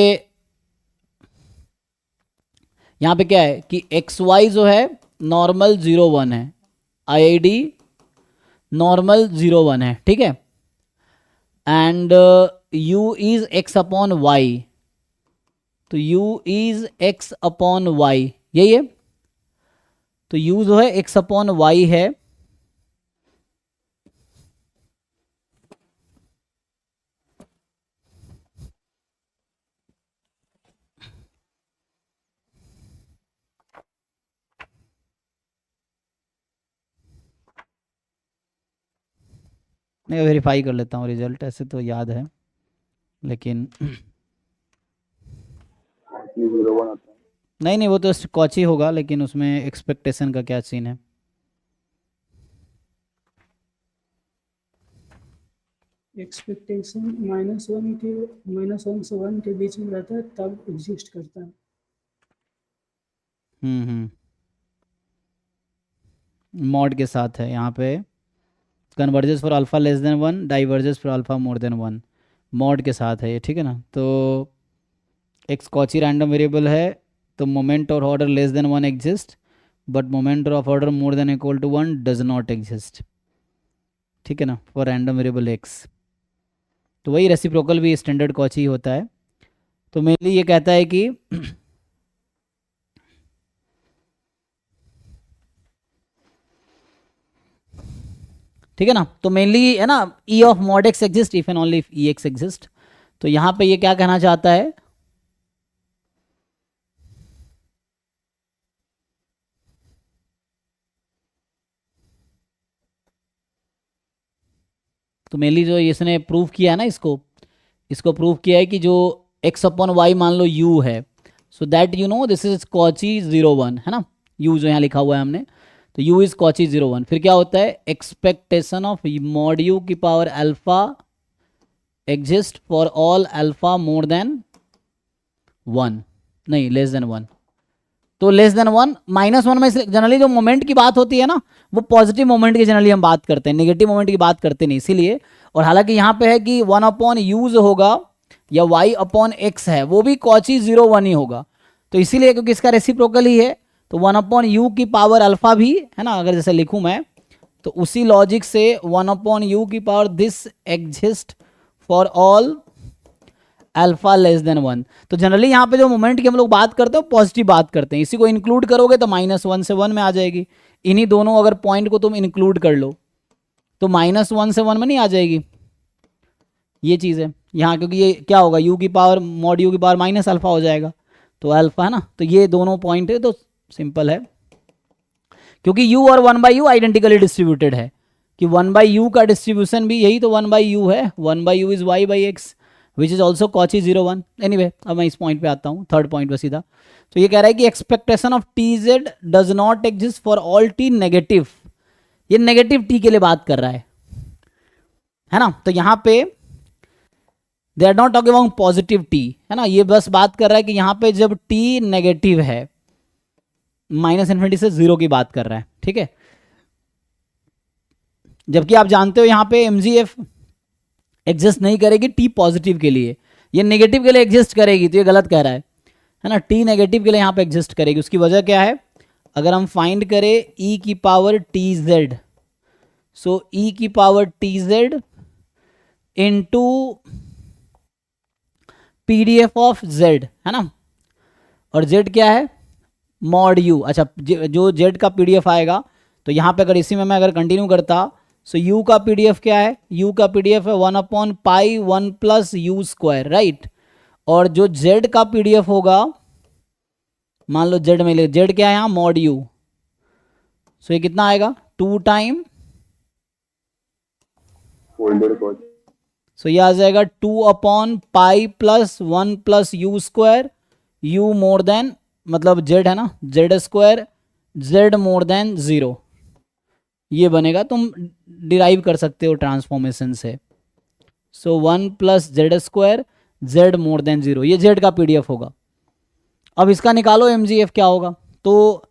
यहाँ पे क्या है कि एक्स वाई जो है नॉर्मल 0 1 है, आईआईडी नॉर्मल 0 1 है, ठीक है, and u is x upon y, तो u is x upon y, यही है। तो यू जो है एक्स अपॉन वाई है, मैं वेरीफाई कर लेता हूँ रिजल्ट, ऐसे तो याद है लेकिन नहीं वो तो कॉची होगा, लेकिन उसमें एक्सपेक्टेशन का क्या सीन है। एक्सपेक्टेशन -1 से 1 के बीच में रहता है तब एग्जिस्ट करता है। मॉड के साथ है यहाँ पे, converges for alpha less than 1, diverges for alpha more than 1, mod के साथ है ये, ठीक है ना। तो एक कॉची रैंडम वेरिएबल है, तो मोमेंट और order less than 1 exist, but moment of order more than equal to 1 does not exist, ठीक है ना, फॉर रैंडम वेरिएबल एक्स। तो वही रेसिप्रोकल भी स्टैंडर्ड कॉची होता है। तो मेनली ये कहता है कि ठीक है ना, तो मेनली है ना ई of mod x exist if and only if E x exist. तो यहां पे ये क्या कहना चाहता है, तो मेनली जो इसने प्रूव किया है ना, इसको प्रूव किया है कि जो x अपॉन वाई मान लो u है, so that you know this is Cauchy 0 1, है ना, u जो यहाँ लिखा हुआ है हमने, तो u इज कॉची 0 1। फिर क्या होता है, एक्सपेक्टेशन ऑफ मॉड u की power alpha exist for all alpha more than 1, नहीं लेस देन 1। तो लेस देन 1 -1 में जनरली जो मोमेंट की बात होती है ना, वो पॉजिटिव मोमेंट की जनरली हम बात करते हैं, नेगेटिव मोमेंट की बात करते नहीं, इसीलिए। और हालांकि यहाँ पे है कि 1 अपॉन यू जो होगा या y अपॉन एक्स है, वो भी कॉची 0 1 ही होगा। तो इसीलिए क्योंकि इसका रेसिप्रोकल ही है, तो 1 अपॉन यू की पावर अल्फा भी है ना, अगर जैसे लिखूँ मैं, तो उसी लॉजिक से 1 अपॉन यू की power this exist for all alpha less than 1। तो जनरली यहाँ पे जो मोमेंट की हम लोग बात करते हैं पॉजिटिव बात करते हैं, इसी को इंक्लूड करोगे तो -1 से 1 में आ जाएगी। इन्हीं दोनों अगर पॉइंट को तुम इंक्लूड कर लो तो -1 से 1 में नहीं आ जाएगी, ये चीज़ है यहाँ, क्योंकि ये क्या होगा, u की पावर मॉड u की पावर माइनस अल्फा हो जाएगा, तो अल्फा है ना, तो ये दोनों पॉइंट है, तो सिंपल है, क्योंकि u और 1/u आइडेंटिकली डिस्ट्रीब्यूटेड है, कि 1/u का डिस्ट्रीब्यूशन भी यही तो 1/u है, 1/u is y by x which is also Cauchy 0 1। Anyway अब मैं इस पॉइंट पे आता हूँ, थर्ड पॉइंट पे सीधा। तो ये कह रहा है कि expectation of T Z does not exist for all T negative, ये नेगेटिव टी के लिए बात कर रहा है ना। तो यहाँ पे they are not talking about positive t, है ना, ये बस बात कर रहा है कि यहाँ पे जब टी नेगेटिव है, -∞ से 0 की बात कर रहा है, ठीक है। जबकि आप जानते हो यहाँ पे mgf एग्जिस्ट नहीं करेगी टी पॉजिटिव के लिए, ये नेगेटिव के लिए एग्जिस्ट करेगी, तो ये गलत कह रहा है ना, टी नेगेटिव के लिए यहाँ पे एग्जिस्ट करेगी। उसकी वजह क्या है, अगर हम फाइंड करें e की पावर टी जेड, सो e की power T Z into PDF of z, है ना, और z क्या है, मॉड u। अच्छा, जो z का पीडीएफ आएगा, तो यहाँ पे अगर इसी में मैं अगर कंटिन्यू करता, सो u का पीडीएफ क्या है, u का पीडीएफ है 1/π 1 + u², राइट। और जो z का पीडीएफ होगा, मान लो z में ले, z क्या है यहाँ मॉड u, सो ये कितना आएगा 2 टाइम, फोल्डर कॉस्ट सो ये आ जाएगा 2/पाई plus 1 plus u square, u more than मतलब z है ना, z square, z more than 0, ये बनेगा, तुम डिराइव कर सकते हो ट्रांसफॉर्मेशन से। सो 1 plus z square, z more than 0, ये z का पीडीएफ होगा। अब इसका निकालो mgf क्या होगा, तो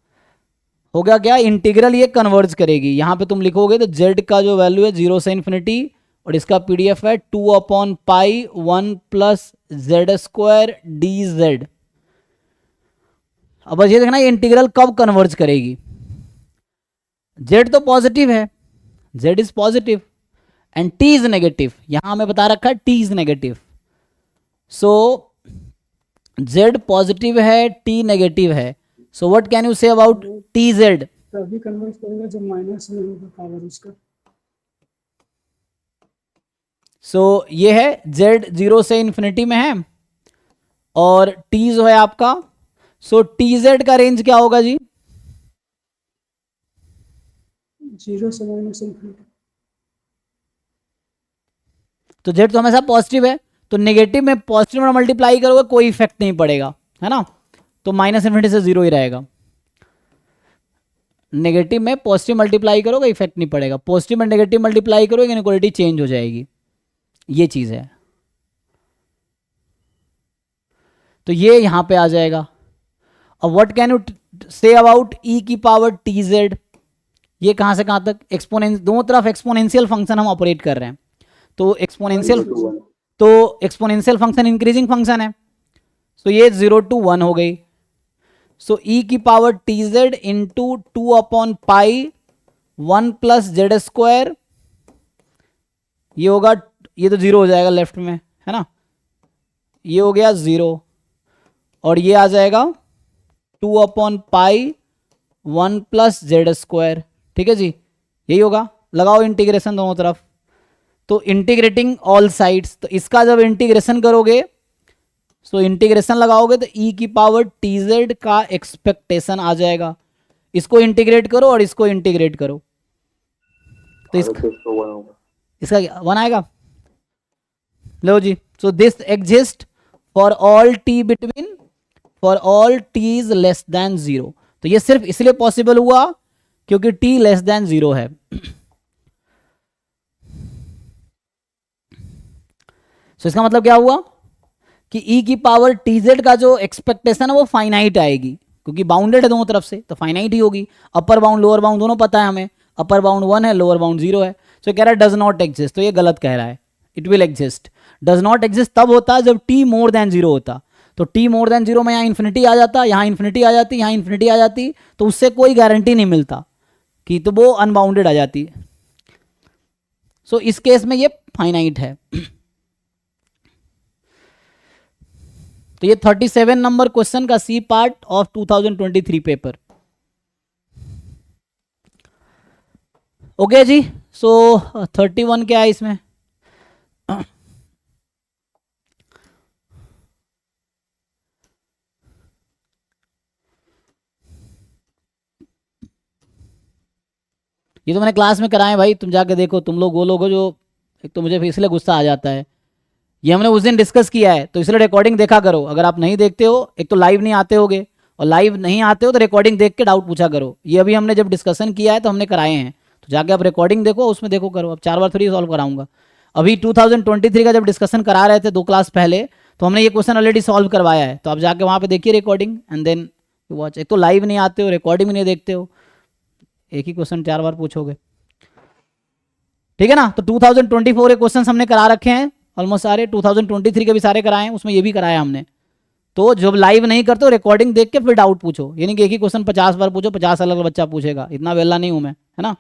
होगा क्या, इंटीग्रल ये कन्वर्ज करेगी, यहाँ पे तुम लिखोगे तो z का जो वैल्यू है 0 से इन्फिनिटी, और इसका पीडीएफ है 2/पाई 1 प्लस जेड स्क्वायर dz। अब बस ये देखना ये इंटीग्रल कब कन्वर्ज करेगी, z तो पॉजिटिव है, z is positive and t is negative, यहां हमें बता रखा है t is negative, so z positive है t नेगेटिव है, so what can you say about tz, तभी कन्वर्ट करेगा जब माइनस में होगा पावर उसका। सो ये है z 0 से इन्फिनिटी में है और t जो है आपका, सो tz का रेंज क्या होगा जी, 0 से माइनस इन्फिनिटी। तो z तो हमेशा पॉजिटिव है, तो नेगेटिव में पॉजिटिव में मल्टीप्लाई करोगे कोई इफेक्ट नहीं पड़ेगा, है ना, तो माइनस इन्फिनिटी से 0 ही रहेगा। नेगेटिव में पॉजिटिव मल्टीप्लाई करोगे इफेक्ट नहीं पड़ेगा, पॉजिटिव में नेगेटिव मल्टीप्लाई करोगे इनइक्वालिटी चेंज हो जाएगी, ये चीज है। तो ये यहां पे आ जाएगा। अब what can you say about e की पावर tz, ये कहां से कहां तक, एक्सपोनेंस, दोनों तरफ एक्सपोनेंशियल फंक्शन हम ऑपरेट कर रहे हैं, तो एक्सपोनेंशियल फंक्शन इंक्रीजिंग फंक्शन है, तो ये 0 to 1 हो गई, सो e की पावर tz इंटू 2/पाई 1 प्लस जेड स्क्वायर, ये होगा, ये तो 0 हो जाएगा लेफ्ट में, है ना, ये हो गया 0, और ये आ जाएगा 2/पाई 1 प्लस जेड स्क्वायर, ठीक है जी, यही होगा। लगाओ इंटीग्रेशन दोनों तरफ, तो इंटीग्रेटिंग ऑल साइड्स, तो इसका जब इंटीग्रेशन करोगे, तो इंटीग्रेशन लगाओगे तो e की पावर tz का एक्सपेक्टेशन आ जाएगा, इसको इंटीग्रेट करो और इसको इंटीग्रेट करो, तो इसका 1 आएगा, लो जी। So this exist for all t between, for all t is less than 0, तो ये सिर्फ इसलिए पॉसिबल हुआ क्योंकि t लेस देन 0 है। सो इसका मतलब क्या हुआ कि e की पावर tz का जो एक्सपेक्टेशन है वो फाइनाइट आएगी, क्योंकि बाउंडेड है दोनों तरफ से, तो फाइनाइट ही होगी। अपर बाउंड लोअर बाउंड दोनों पता है हमें, अपर बाउंड 1 है, लोअर बाउंड 0 है, सो कह रहा है डज नॉट एग्जिस्ट, तो ये गलत कह रहा है, it will exist. Does not exist तब होता जब t मोर देन 0 होता, तो t मोर देन 0 में यहाँ इन्फिनिटी आ जाता, यहाँ इन्फिनिटी आ जाती, यहाँ इन्फिनिटी आ जाती, तो उससे कोई गारंटी नहीं मिलता कि, तो वो अनबाउंडेड आ जाती। सो इस केस में ये फाइनाइट है। तो ये 37 नंबर क्वेश्चन का C part of 2023 paper. Okay जी, सो 31 क्या है इसमें, ये तो मैंने क्लास में कराए भाई, तुम जाके देखो, तुम लोग वो लोग हो जो, एक तो मुझे इसलिए गुस्सा आ जाता है, ये हमने उस दिन डिस्कस किया है, तो इसलिए रिकॉर्डिंग देखा करो। अगर आप नहीं देखते हो, एक तो लाइव नहीं आते होगे, और लाइव नहीं आते हो तो रिकॉर्डिंग देख के डाउट पूछा करो। ये अभी हमने जब डिस्कशन किया है तो हमने कराए हैं, तो जाके आप रिकॉर्डिंग देखो, उसमें देखो करो। अब 4 बार थोड़ी सॉल्व कराऊंगा। अभी 2023 का जब डिस्कशन करा रहे थे 2 क्लास पहले, तो हमने ये क्वेश्चन ऑलरेडी सॉल्व करवाया है, तो आप जाके वहाँ पे देखिए रिकॉर्डिंग एंड देन वॉच। एक तो लाइव नहीं आते हो, रिकॉर्डिंग भी नहीं देखते हो, एक ही क्वेश्चन 4 बार पूछोगे, ठीक है ना। तो 2024 के क्वेश्चन हमने करा रखे हैं ऑलमोस्ट सारे, 2023 के भी सारे कराए हैं, उसमें ये भी कराया हमने। तो जब लाइव नहीं करते हो, रिकॉर्डिंग देख के फिर डाउट पूछो, यानी कि एक ही क्वेश्चन 50 बार पूछो, 50 अलग अलग बच्चा पूछेगा, इतना वेला नहीं हूं मैं, है ना।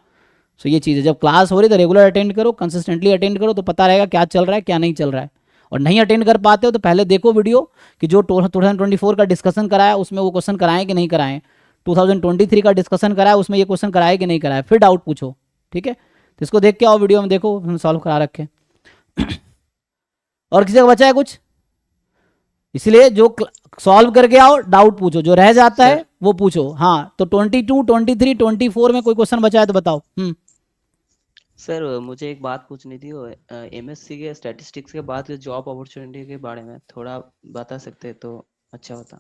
सो ये चीज़ है, जब क्लास हो रही तो रेगुलर अटेंड करो, कंसिस्टेंटली अटेंड करो, तो पता रहेगा क्या चल रहा है क्या नहीं चल रहा है। और नहीं अटेंड कर पाते हो तो पहले देखो वीडियो कि जो 2024 का डिस्कशन कराया उसमें वो क्वेश्चन कराएं कि नहीं कराएं, 2023 का डिस्कशन कराया उसमें ये क्वेश्चन कराए कि नहीं कराए, फिर डाउट पूछो, ठीक है। तो इसको देख के आओ, वीडियो में देखो, हम सॉल्व करा रखे। और किसी का बचा है कुछ, इसलिए जो सॉल्व करके आओ, डाउट पूछो, जो रह जाता है सर। वो पूछो। हाँ, तो 22, 23, 24 में कोई क्वेश्चन बचा है तो बताओ। सर मुझे एक बात पूछनी थी, एमएससी के स्टैटिस्टिक्स के बाद जॉब अपॉर्चुनिटी के बारे में थोड़ा बता सकते तो अच्छा होता।